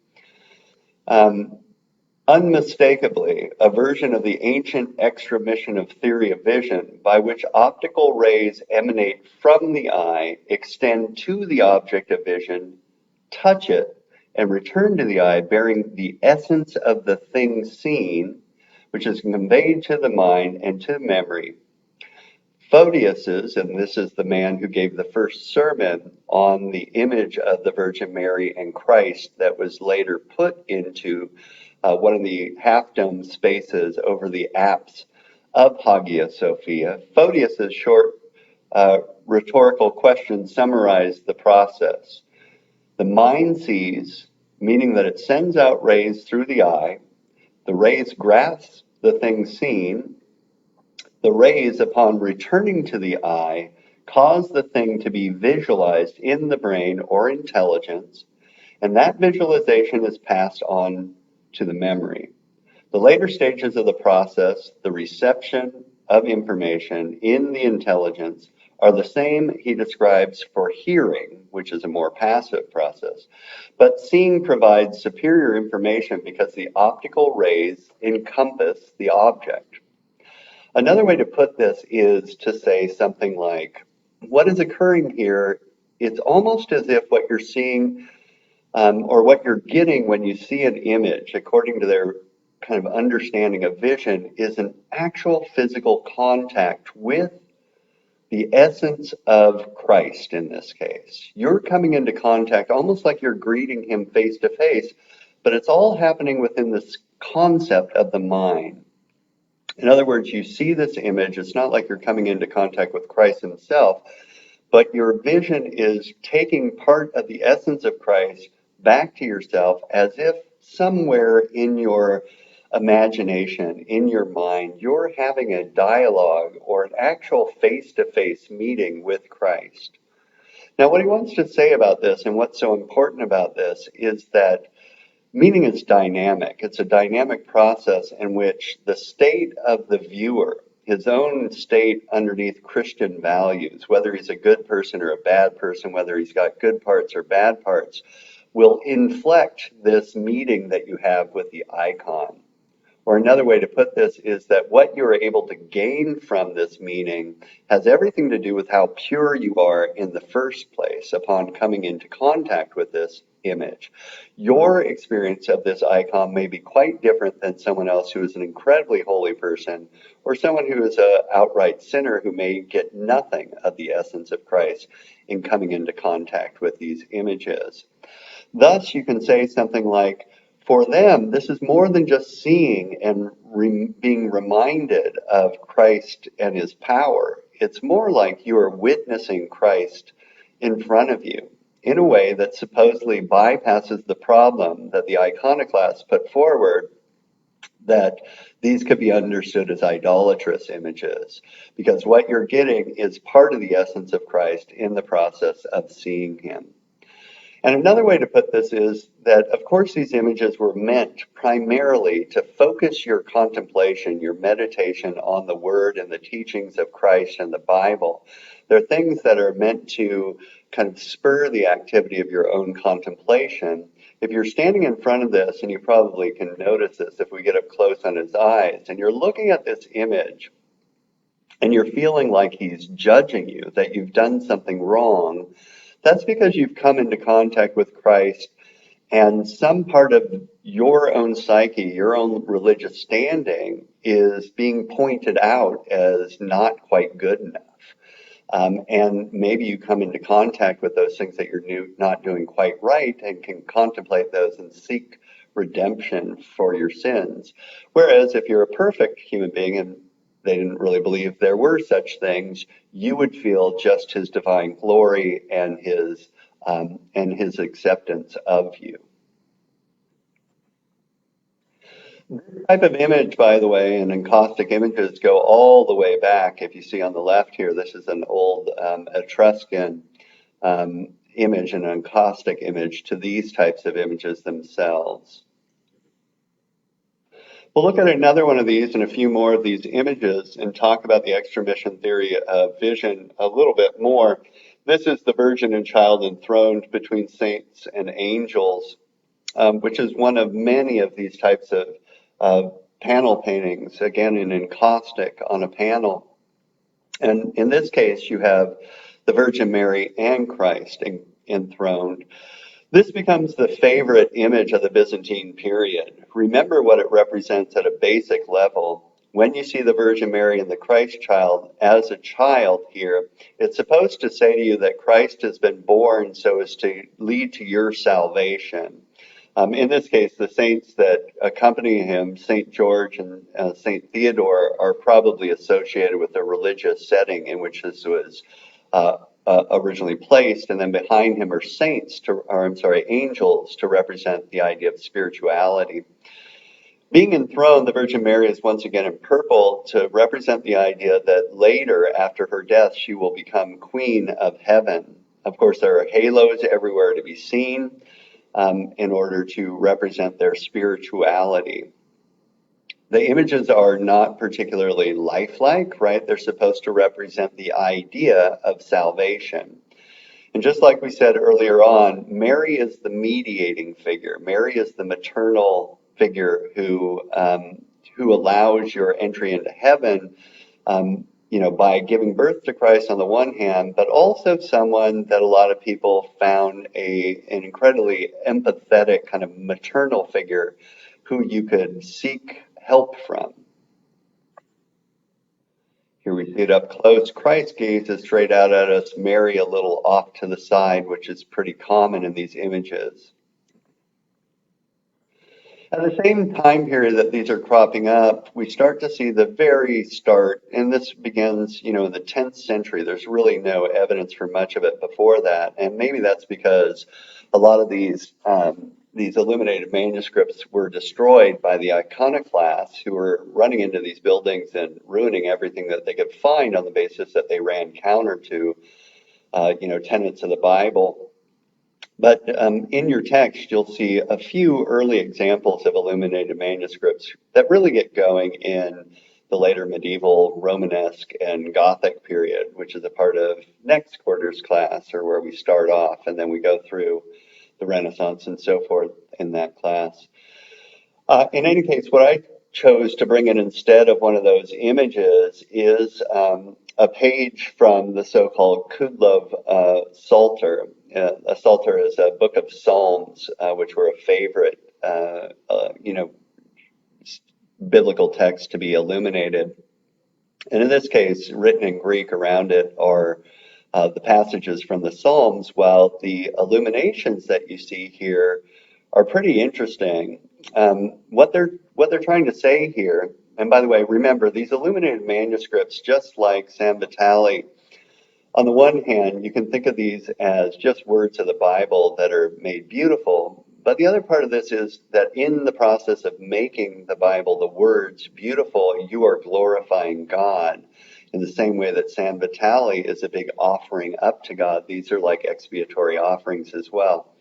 unmistakably, a version of the ancient extra-mission of theory of vision by which optical rays emanate from the eye, extend to the object of vision, touch it, and return to the eye bearing the essence of the thing seen, which is conveyed to the mind and to memory. Photius's, and this is the man who gave the first sermon on the image of the Virgin Mary and Christ that was later put into one of the half-dome spaces over the apse of Hagia Sophia. Photius's short rhetorical question summarized the process. The mind sees, meaning that it sends out rays through the eye. The rays grasp the thing seen. The rays, upon returning to the eye, cause the thing to be visualized in the brain or intelligence, and that visualization is passed on to the memory. The later stages of the process, the reception of information in the intelligence, are the same he describes for hearing, which is a more passive process. But seeing provides superior information because the optical rays encompass the object. Another way to put this is to say something like, what is occurring here? It's almost as if what you're seeing or what you're getting when you see an image, according to their kind of understanding of vision, is an actual physical contact with the essence of Christ in this case. You're coming into contact almost like you're greeting him face to face, but it's all happening within this concept of the mind. In other words, you see this image, it's not like you're coming into contact with Christ himself, but your vision is taking part of the essence of Christ back to yourself as if somewhere in your imagination, in your mind, you're having a dialogue or an actual face-to-face meeting with Christ. Now, what he wants to say about this and what's so important about this is that meaning is dynamic. It's a dynamic process in which the state of the viewer, his own state underneath Christian values, whether he's a good person or a bad person, whether he's got good parts or bad parts, will inflect this meeting that you have with the icon. Or another way to put this is that what you're able to gain from this meaning has everything to do with how pure you are in the first place upon coming into contact with this image. Your experience of this icon may be quite different than someone else who is an incredibly holy person, or someone who is an outright sinner who may get nothing of the essence of Christ in coming into contact with these images. Thus, you can say something like, for them, this is more than just seeing and being reminded of Christ and his power. It's more like you are witnessing Christ in front of you in a way that supposedly bypasses the problem that the iconoclasts put forward, that these could be understood as idolatrous images, because what you're getting is part of the essence of Christ in the process of seeing him. And another way to put this is that, of course, these images were meant primarily to focus your contemplation, your meditation on the Word and the teachings of Christ and the Bible. They're things that are meant to kind of spur the activity of your own contemplation. If you're standing in front of this, and you probably can notice this if we get up close on his eyes, and you're looking at this image, and you're feeling like he's judging you, that you've done something wrong, that's because you've come into contact with Christ and some part of your own psyche, your own religious standing is being pointed out as not quite good enough. And maybe you come into contact with those things that you're not doing quite right and can contemplate those and seek redemption for your sins. Whereas if you're a perfect human being and they didn't really believe there were such things, you would feel just his divine glory and his acceptance of you. This type of image, by the way, and encaustic images go all the way back. If you see on the left here, this is an old Etruscan image, an encaustic image to these types of images themselves. We'll look at another one of these and a few more of these images and talk about the extramission theory of vision a little bit more. This is the Virgin and Child enthroned between saints and angels, which is one of many of these types of panel paintings, again in encaustic on a panel. And in this case, you have the Virgin Mary and Christ enthroned. This becomes the favorite image of the Byzantine period. Remember what it represents at a basic level. When you see the Virgin Mary and the Christ child as a child here, it's supposed to say to you that Christ has been born so as to lead to your salvation. In this case, the saints that accompany him, St. George and St. Theodore, are probably associated with a religious setting in which this was originally placed, and then behind him are angels to represent the idea of spirituality. Being enthroned, the Virgin Mary is once again in purple to represent the idea that later, after her death, she will become Queen of Heaven. Of course, there are halos everywhere to be seen. in order to represent their spirituality. The images are not particularly lifelike, right? They're supposed to represent the idea of salvation. And just like we said earlier on, Mary is the mediating figure. Mary is the maternal figure who allows your entry into heaven, by giving birth to Christ on the one hand, but also someone that a lot of people found an incredibly empathetic kind of maternal figure who you could seek help from. Here we see it up close. Christ gazes straight out at us, Mary a little off to the side, which is pretty common in these images. At the same time period that these are cropping up, we start to see the very start, and this begins, in the 10th century. There's really no evidence for much of it before that, and maybe that's because a lot of these illuminated manuscripts were destroyed by the iconoclasts who were running into these buildings and ruining everything that they could find on the basis that they ran counter to, tenets of the Bible. But in your text, you'll see a few early examples of illuminated manuscripts that really get going in the later medieval Romanesque and Gothic period, which is a part of next quarter's class, or where we start off, and then we go through the Renaissance and so forth in that class. In any case, what I chose to bring in instead of one of those images is a page from the so-called Kudlov Psalter. A Psalter is a book of Psalms, which were a favorite, biblical text to be illuminated. And in this case, written in Greek around it are the passages from the Psalms, while the illuminations that you see here are pretty interesting. What they're trying to say here, and by the way, remember these illuminated manuscripts, just like San Vitale, on the one hand, you can think of these as just words of the Bible that are made beautiful. But the other part of this is that in the process of making the Bible, the words beautiful, you are glorifying God in the same way that San Vitale is a big offering up to God. These are like expiatory offerings as well.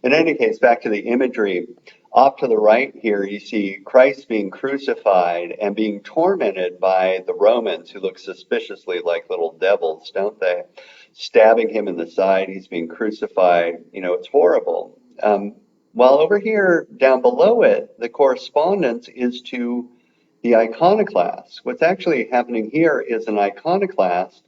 In any case, back to the imagery, off to the right here, you see Christ being crucified and being tormented by the Romans, who look suspiciously like little devils, don't they? Stabbing him in the side, he's being crucified. It's horrible. While over here, down below it, the correspondence is to the iconoclast. What's actually happening here is an iconoclast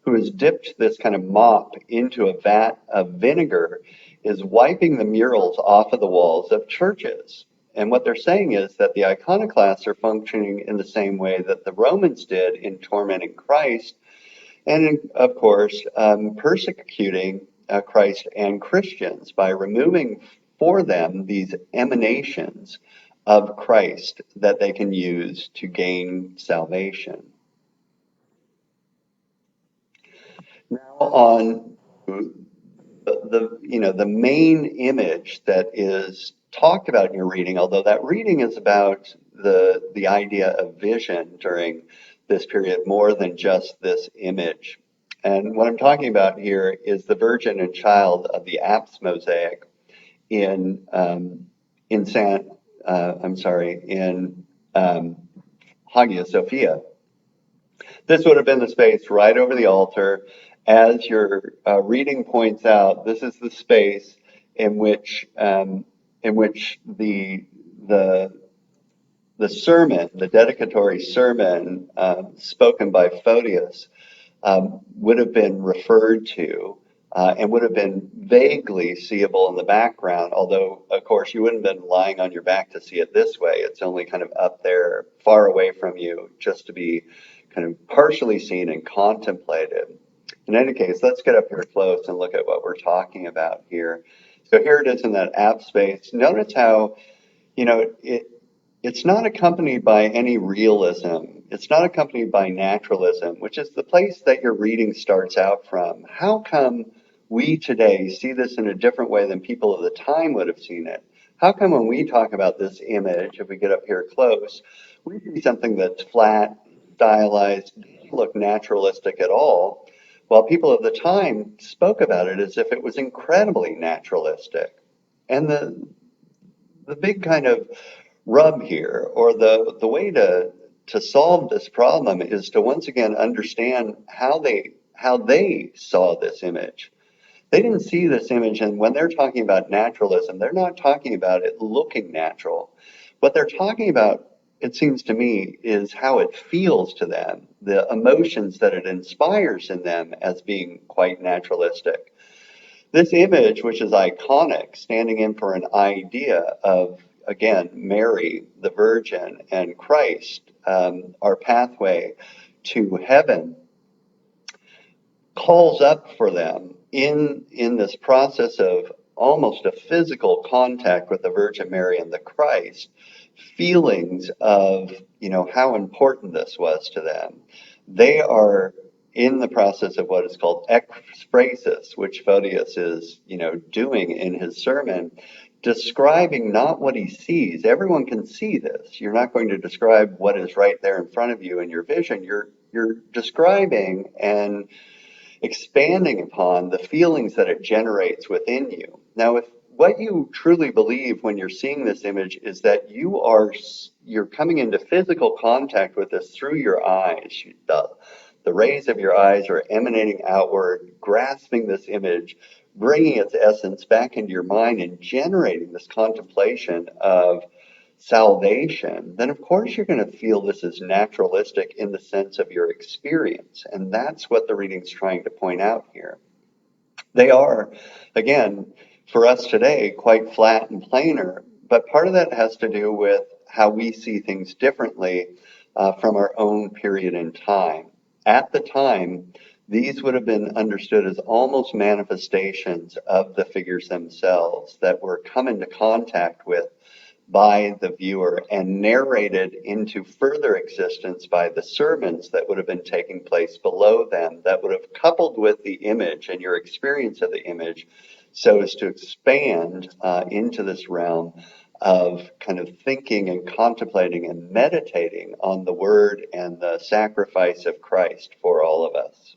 who has dipped this kind of mop into a vat of vinegar is wiping the murals off of the walls of churches. And what they're saying is that the iconoclasts are functioning in the same way that the Romans did in tormenting Christ, and of course, persecuting Christ and Christians by removing for them these emanations of Christ that they can use to gain salvation. Now on the main image that is talked about in your reading, although that reading is about the idea of vision during this period more than just this image. And what I'm talking about here is the Virgin and Child of the Apse mosaic in Hagia Sophia. This would have been the space right over the altar. As your reading points out, this is the space in which the sermon, the dedicatory sermon spoken by Photius, would have been referred to and would have been vaguely seeable in the background, although, of course, you wouldn't have been lying on your back to see it this way. It's only kind of up there, far away from you, just to be kind of partially seen and contemplated. In any case, let's get up here close and look at what we're talking about here. So here it is in that app space. Notice how, it's not accompanied by any realism. It's not accompanied by naturalism, which is the place that your reading starts out from. How come we today see this in a different way than people of the time would have seen it? How come when we talk about this image, if we get up here close, we see something that's flat, stylized, doesn't look naturalistic at all, while people of the time spoke about it as if it was incredibly naturalistic? And the big kind of rub here, or the way to solve this problem, is to once again understand how they saw this image. They didn't see this image, and when they're talking about naturalism, they're not talking about it looking natural. What they're talking about, it seems to me, is how it feels to them, the emotions that it inspires in them as being quite naturalistic. This image, which is iconic, standing in for an idea of, again, Mary, the Virgin, and Christ, our pathway to heaven, calls up for them in this process of almost a physical contact with the Virgin Mary and the Christ, feelings of, how important this was to them. They are in the process of what is called ekphrasis, which Photius is, doing in his sermon, describing not what he sees. Everyone can see this. You're not going to describe what is right there in front of you in your vision. You're describing and expanding upon the feelings that it generates within you. Now, if what you truly believe when you're seeing this image is that you're coming into physical contact with this through your eyes, the rays of your eyes are emanating outward, grasping this image, bringing its essence back into your mind and generating this contemplation of salvation, then of course you're going to feel this is naturalistic in the sense of your experience. And that's what the reading's trying to point out here. They are, again, for us today, quite flat and plainer, but part of that has to do with how we see things differently from our own period in time. At the time, these would have been understood as almost manifestations of the figures themselves that were come into contact with by the viewer and narrated into further existence by the sermons that would have been taking place below them, that would have coupled with the image and your experience of the image so as to expand into this realm of kind of thinking and contemplating and meditating on the word and the sacrifice of Christ for all of us.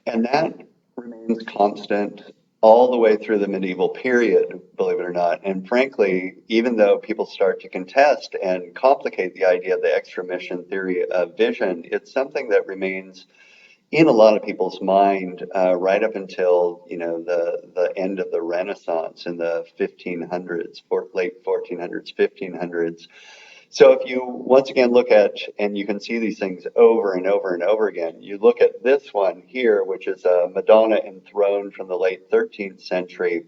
And that remains constant all the way through the medieval period, believe it or not. And frankly, even though people start to contest and complicate the idea of the extra-mission theory of vision, it's something that remains in a lot of people's mind right up until the end of the Renaissance in the 1500s, late 1400s, 1500s. So if you once again look at, and you can see these things over and over and over again, you look at this one here, which is a Madonna enthroned from the late 13th century.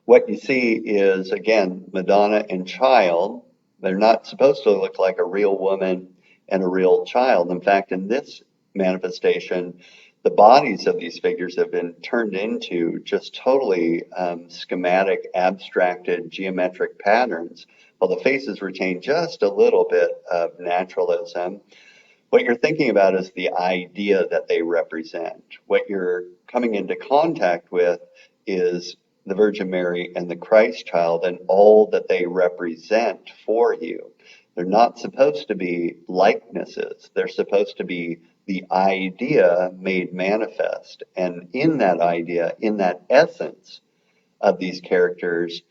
What you see is, again, Madonna and child. They're not supposed to look like a real woman and a real child. In fact, in this manifestation, the bodies of these figures have been turned into just totally schematic, abstracted, geometric patterns, while the faces retain just a little bit of naturalism. What you're thinking about is the idea that they represent. What you're coming into contact with is the Virgin Mary and the Christ child and all that they represent for you. They're not supposed to be likenesses. They're supposed to be the idea made manifest. And in that idea, in that essence of these characters,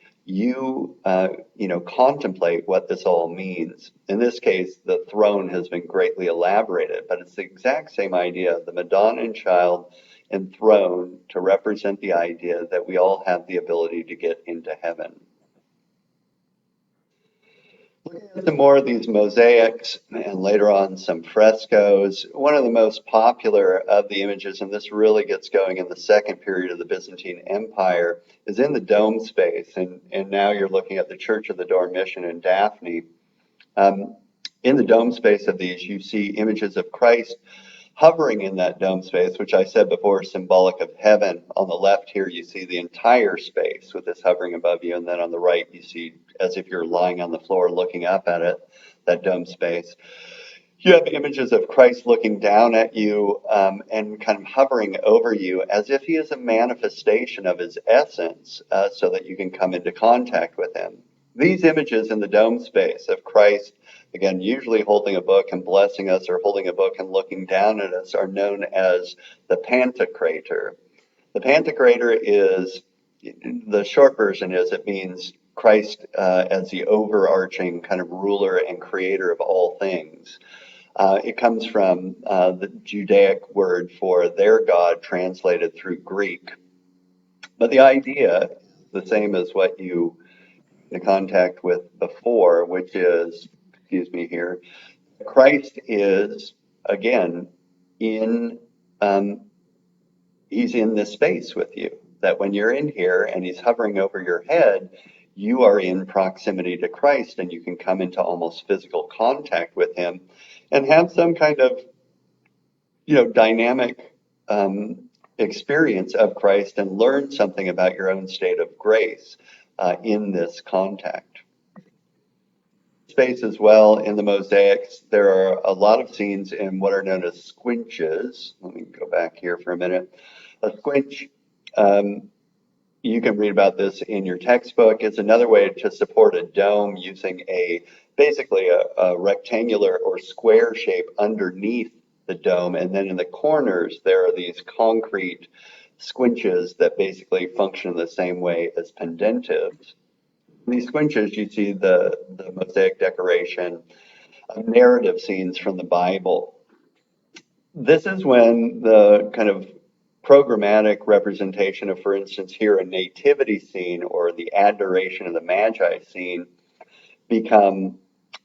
contemplate what this all means. In this case, the throne has been greatly elaborated, but it's the exact same idea, the Madonna and child enthroned to represent the idea that we all have the ability to get into heaven. Looking at some more of these mosaics and later on some frescoes, one of the most popular of the images, and this really gets going in the second period of the Byzantine Empire, is in the dome space. And now you're looking at the Church of the Dormition in Daphne. In the dome space of these, you see images of Christ hovering in that dome space, which I said before is symbolic of heaven. On the left here, you see the entire space with this hovering above you, and then on the right, you see as if you're lying on the floor looking up at it, that dome space. You have images of Christ looking down at you and kind of hovering over you as if he is a manifestation of his essence so that you can come into contact with him. These images in the dome space of Christ, again, usually holding a book and blessing us or holding a book and looking down at us, are known as the Pantocrator. The Pantocrator is, the short version is, it means Christ as the overarching kind of ruler and creator of all things. It comes from the Judaic word for their God translated through Greek. But the idea is the same as what you in contact with before, which is, excuse me here, Christ is, again, in, um, he's in this space with you. That when you're in here and he's hovering over your head, you are in proximity to Christ and you can come into almost physical contact with him and have some kind of, dynamic experience of Christ and learn something about your own state of grace in this contact. Space as well in the mosaics, there are a lot of scenes in what are known as squinches. Let me go back here for a minute. A squinch, you can read about this in your textbook. It's another way to support a dome using basically a rectangular or square shape underneath the dome, and then in the corners there are these concrete squinches that basically function the same way as pendentives. In these squinches, you see the mosaic decoration of narrative scenes from the Bible. This is when the kind of programmatic representation of, for instance, here a nativity scene or the adoration of the Magi scene become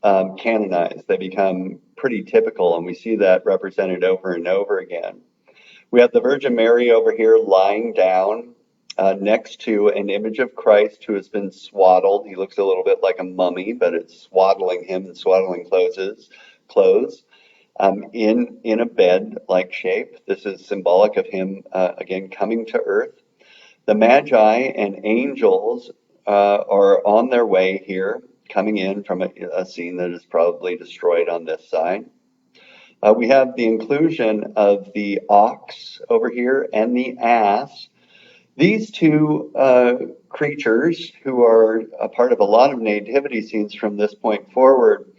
canonized. They become pretty typical, and we see that represented over and over again. We have the Virgin Mary over here lying down next to an image of Christ who has been swaddled. He looks a little bit like a mummy, but it's swaddling him in swaddling clothes in a bed-like shape. This is symbolic of him, again, coming to earth. The Magi and angels are on their way here, coming in from a scene that is probably destroyed on this side. We have the inclusion of the ox over here and the ass. These two creatures, who are a part of a lot of nativity scenes from this point forward,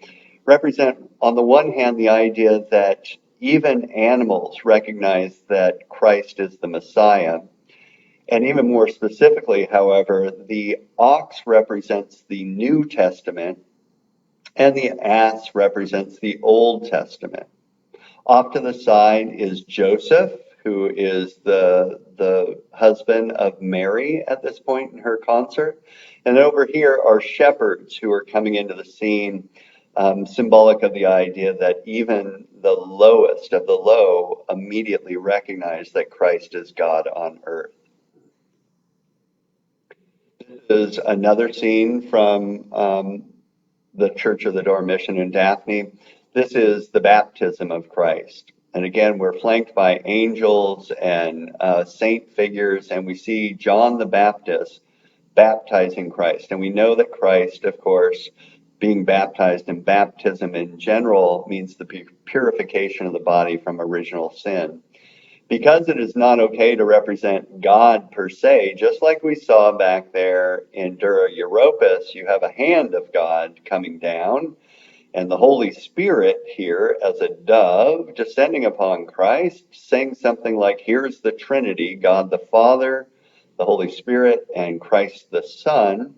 represent, on the one hand, the idea that even animals recognize that Christ is the Messiah. And even more specifically, however, the ox represents the New Testament and the ass represents the Old Testament. Off to the side is Joseph, who is the husband of Mary at this point in her concert. And over here are shepherds who are coming into the scene, symbolic of the idea that even the lowest of the low immediately recognize that Christ is God on earth. This is another scene from the Church of the Dormition in Daphne. This is the baptism of Christ. And again, we're flanked by angels and saint figures, and we see John the Baptist baptizing Christ. And we know that Christ, of course, being baptized in baptism in general means the purification of the body from original sin. Because it is not okay to represent God per se, just like we saw back there in Dura Europos, you have a hand of God coming down, and the Holy Spirit here as a dove descending upon Christ, saying something like, here's the Trinity, God the Father, the Holy Spirit, and Christ the Son.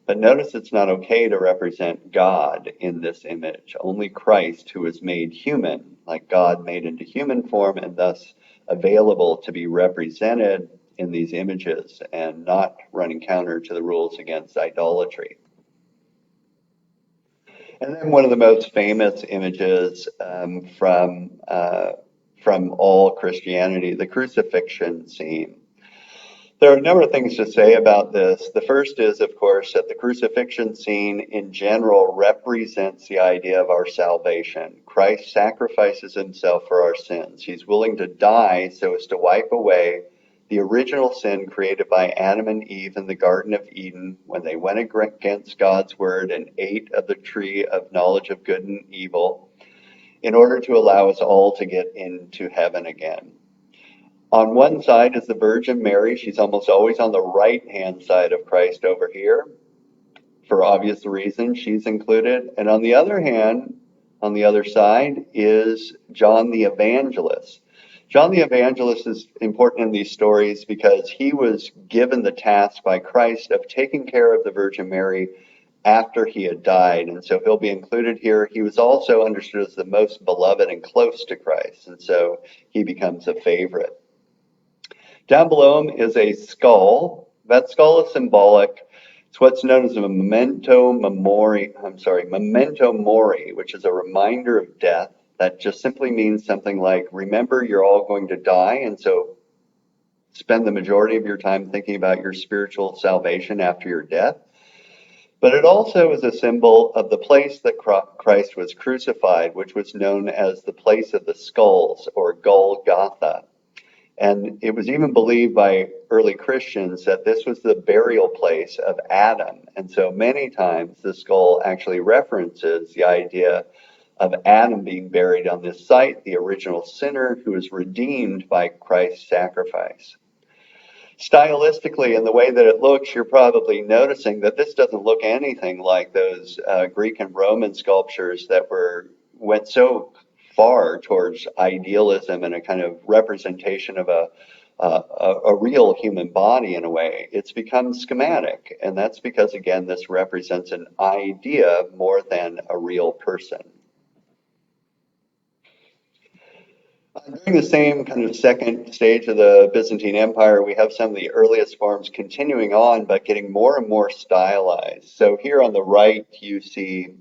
But notice it's not okay to represent God in this image. Only Christ, who is made human, like God made into human form, and thus available to be represented in these images and not running counter to the rules against idolatry. And then one of the most famous images from all Christianity, the crucifixion scene. There are a number of things to say about this. The first is, of course, that the crucifixion scene in general represents the idea of our salvation. Christ sacrifices himself for our sins. He's willing to die so as to wipe away the original sin created by Adam and Eve in the Garden of Eden when they went against God's word and ate of the tree of knowledge of good and evil, in order to allow us all to get into heaven again. On one side is the Virgin Mary. She's almost always on the right-hand side of Christ over here. For obvious reasons, she's included. And on the other hand, on the other side, is John the Evangelist. John the Evangelist is important in these stories because he was given the task by Christ of taking care of the Virgin Mary after he had died. And so he'll be included here. He was also understood as the most beloved and close to Christ. And so he becomes a favorite. Down below him is a skull. That skull is symbolic. It's what's known as a memento mori, which is a reminder of death. That just simply means something like, remember, you're all going to die, and so spend the majority of your time thinking about your spiritual salvation after your death. But it also is a symbol of the place that Christ was crucified, which was known as the place of the skulls, or Golgotha. And it was even believed by early Christians that this was the burial place of Adam. And so many times the skull actually references the idea of Adam being buried on this site, the original sinner who was redeemed by Christ's sacrifice. Stylistically, in the way that it looks, you're probably noticing that this doesn't look anything like those Greek and Roman sculptures that went so far towards idealism and a kind of representation of a real human body in a way. It's become schematic, and that's because, again, this represents an idea more than a real person. During the same kind of second stage of the Byzantine Empire, we have some of the earliest forms continuing on, but getting more and more stylized. So here on the right, you see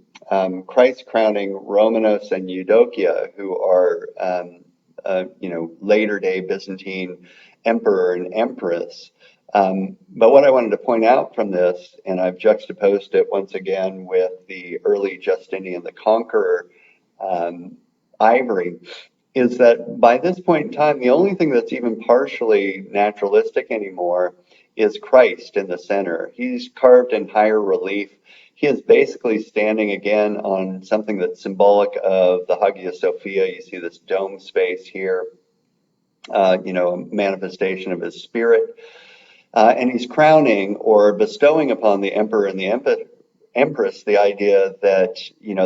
Christ crowning Romanos and Eudokia, who are, later day Byzantine emperor and empress. But what I wanted to point out from this, and I've juxtaposed it once again with the early Justinian the Conqueror ivory, is that by this point in time, the only thing that's even partially naturalistic anymore is Christ in the center. He's carved in higher relief. He is basically standing again on something that's symbolic of the Hagia Sophia. You see this dome space here, a manifestation of his spirit. And he's crowning or bestowing upon the emperor and the empress the idea that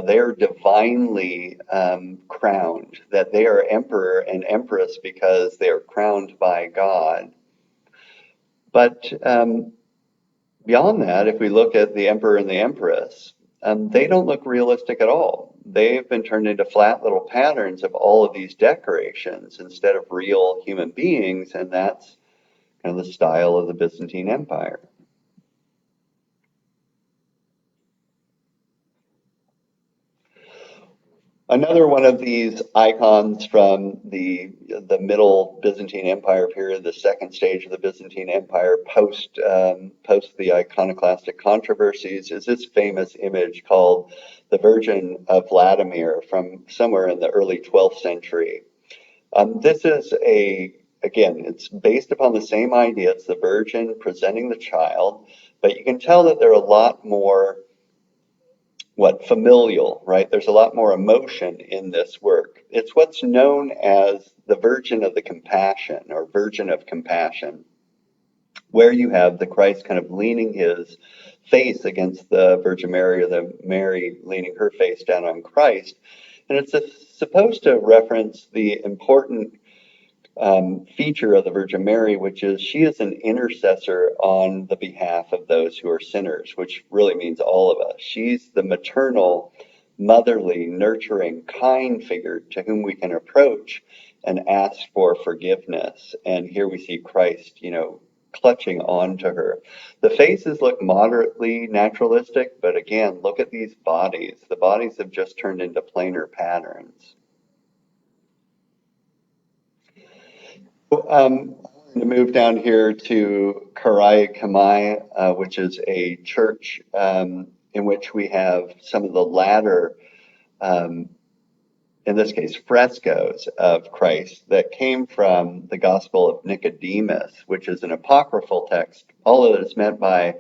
they're divinely crowned, that they are emperor and empress because they are crowned by God. But beyond that, if we look at the emperor and the empress, they don't look realistic at all. They've been turned into flat little patterns of all of these decorations instead of real human beings, and that's kind of the style of the Byzantine Empire. Another one of these icons from the Middle Byzantine Empire period, the second stage of the Byzantine Empire, post the iconoclastic controversies, is this famous image called the Virgin of Vladimir from somewhere in the early 12th century. This is again, it's based upon the same idea. It's the Virgin presenting the child, but you can tell that there are a lot more familial, right? There's a lot more emotion in this work. It's what's known as the Virgin of the Compassion, or Virgin of Compassion, where you have the Christ kind of leaning his face against the Virgin Mary, or the Mary leaning her face down on Christ. And it's supposed to reference the important feature of the Virgin Mary, which is she is an intercessor on the behalf of those who are sinners, which really means all of us. She's the maternal, motherly, nurturing, kind figure to whom we can approach and ask for forgiveness. And here we see Christ, clutching onto her. The faces look moderately naturalistic, but again, look at these bodies. The bodies have just turned into planar patterns. I'm going to move down here to Karai Kamai, which is a church in which we have some of the latter, in this case, frescoes of Christ that came from the Gospel of Nicodemus, which is an apocryphal text. All that is meant by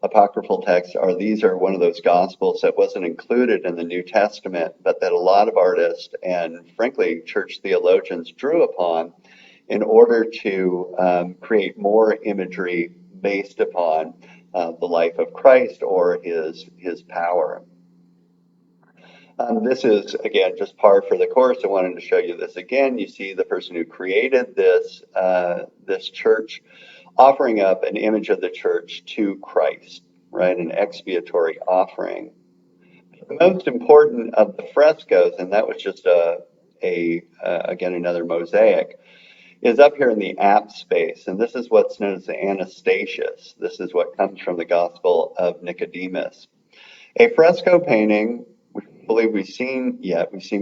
apocryphal texts these are one of those Gospels that wasn't included in the New Testament, but that a lot of artists and, frankly, church theologians drew upon in order to create more imagery based upon the life of Christ or his power. This is, again, just par for the course. I wanted to show you this again. You see the person who created this church offering up an image of the church to Christ, right? An expiatory offering. The most important of the frescoes, and that was just again, another mosaic, is up here in the apt space. And this is what's known as the Anastasius. This is what comes from the Gospel of Nicodemus. A fresco painting, we believe we've seen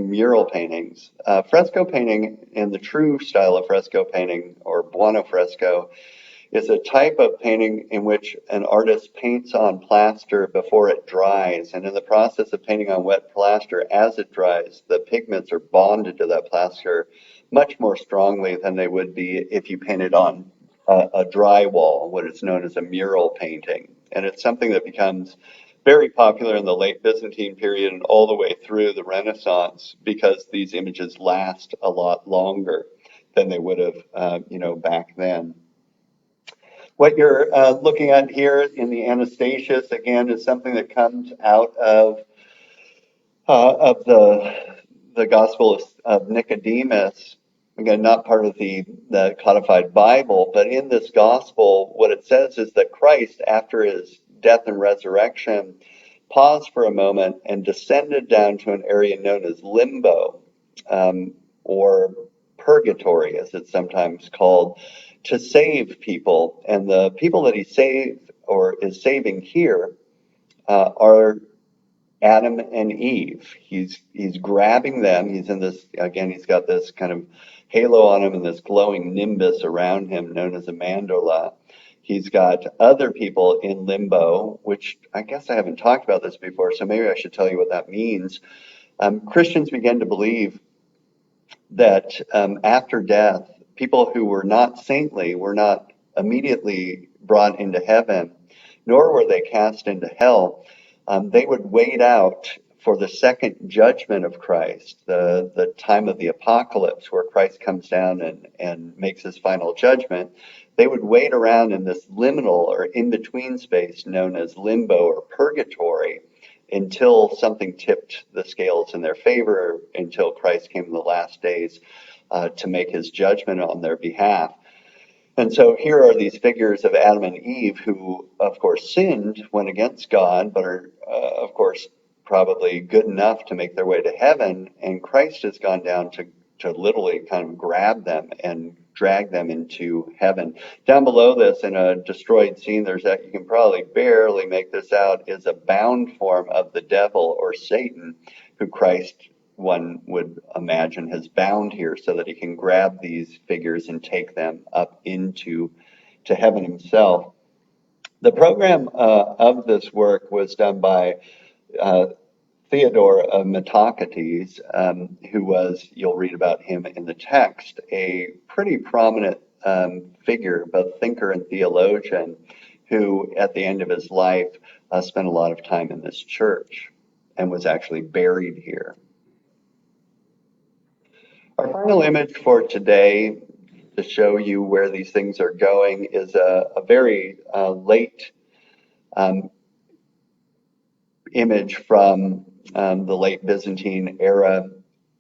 mural paintings. Fresco painting in the true style of fresco painting, or buono fresco, is a type of painting in which an artist paints on plaster before it dries. And in the process of painting on wet plaster, as it dries, the pigments are bonded to that plaster much more strongly than they would be if you painted on a dry wall, what is known as a mural painting. And it's something that becomes very popular in the late Byzantine period and all the way through the Renaissance, because these images last a lot longer than they would have, back then. What you're looking at here in the Anastasius, again, is something that comes out of the Gospel of Nicodemus. Again, not part of the codified Bible, but in this Gospel, what it says is that Christ, after his death and resurrection, paused for a moment and descended down to an area known as limbo, or purgatory, as it's sometimes called, to save people. And the people that he saved or is saving here are Adam and Eve. He's grabbing them. He's in this, again, he's got this kind of halo on him and this glowing nimbus around him known as a mandala. He's got other people in limbo, which I guess I haven't talked about this before, so maybe I should tell you what that means. Christians began to believe that after death, people who were not saintly were not immediately brought into heaven, nor were they cast into hell. They would wait out for the second judgment of Christ, the time of the apocalypse, where Christ comes down and makes his final judgment. They would wait around in this liminal or in-between space known as limbo or purgatory until something tipped the scales in their favor, until Christ came in the last days to make his judgment on their behalf. And so here are these figures of Adam and Eve who, of course, sinned, went against God, but are, of course, probably good enough to make their way to heaven. And Christ has gone down to literally kind of grab them and drag them into heaven. Down below this, in a destroyed scene, there's that, you can probably barely make this out, is a bound form of the devil or Satan, who Christ, one would imagine, has bound here so that he can grab these figures and take them up into heaven himself. The program of this work was done by Theodore of Metochites, who was, you'll read about him in the text, a pretty prominent figure, both thinker and theologian, who at the end of his life spent a lot of time in this church and was actually buried here. Our final image for today, to show you where these things are going, is a very late image from the late Byzantine era,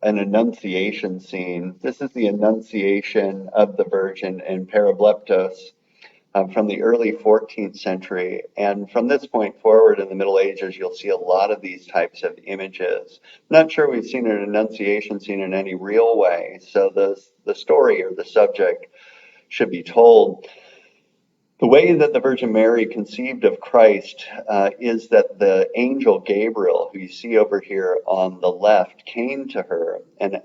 an Annunciation scene. This is the Annunciation of the Virgin in Parableptos from the early 14th century. And from this point forward in the Middle Ages, you'll see a lot of these types of images. I'm not sure we've seen an Annunciation scene in any real way, so the story or the subject should be told. The way that the Virgin Mary conceived of Christ is that the angel Gabriel, who you see over here on the left, came to her and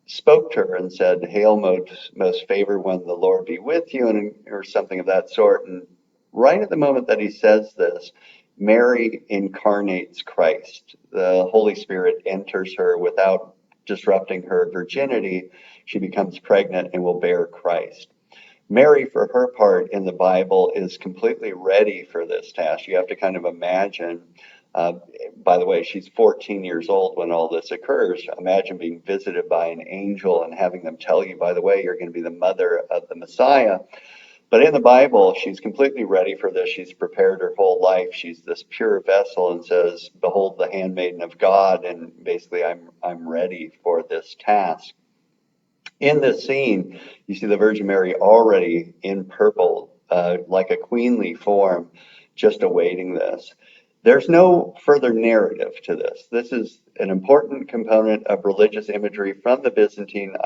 spoke to her and said, "Hail, most favored one, the Lord be with you," or something of that sort. And right at the moment that he says this, Mary incarnates Christ. The Holy Spirit enters her without disrupting her virginity. She becomes pregnant and will bear Christ. Mary, for her part in the Bible, is completely ready for this task. You have to kind of imagine, by the way, she's 14 years old when all this occurs. Imagine being visited by an angel and having them tell you, by the way, you're going to be the mother of the Messiah. But in the Bible, she's completely ready for this. She's prepared her whole life. She's this pure vessel and says, "Behold the handmaiden of God." And basically, I'm ready for this task. In this scene, you see the Virgin Mary already in purple, like a queenly form, just awaiting this. There's no further narrative to this. This is an important component of religious imagery from the Byzantine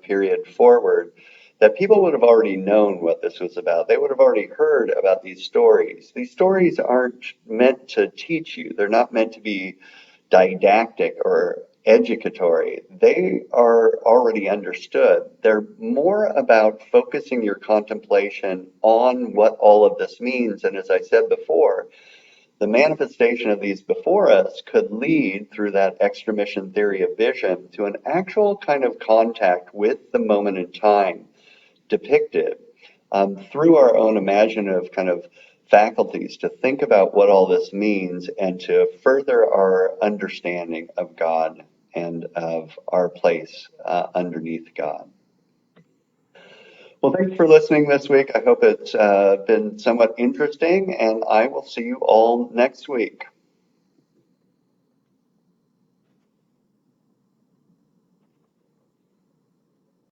period forward, that people would have already known what this was about. They would have already heard about these stories. These stories aren't meant to teach you, they're not meant to be didactic or educatory. They are already understood. They're more about focusing your contemplation on what all of this means. And as I said before, the manifestation of these before us could lead through that extramission theory of vision to an actual kind of contact with the moment in time depicted through our own imaginative kind of faculties to think about what all this means and to further our understanding of God and of our place underneath God. Well, thanks for listening this week. I hope it's been somewhat interesting, and I will see you all next week.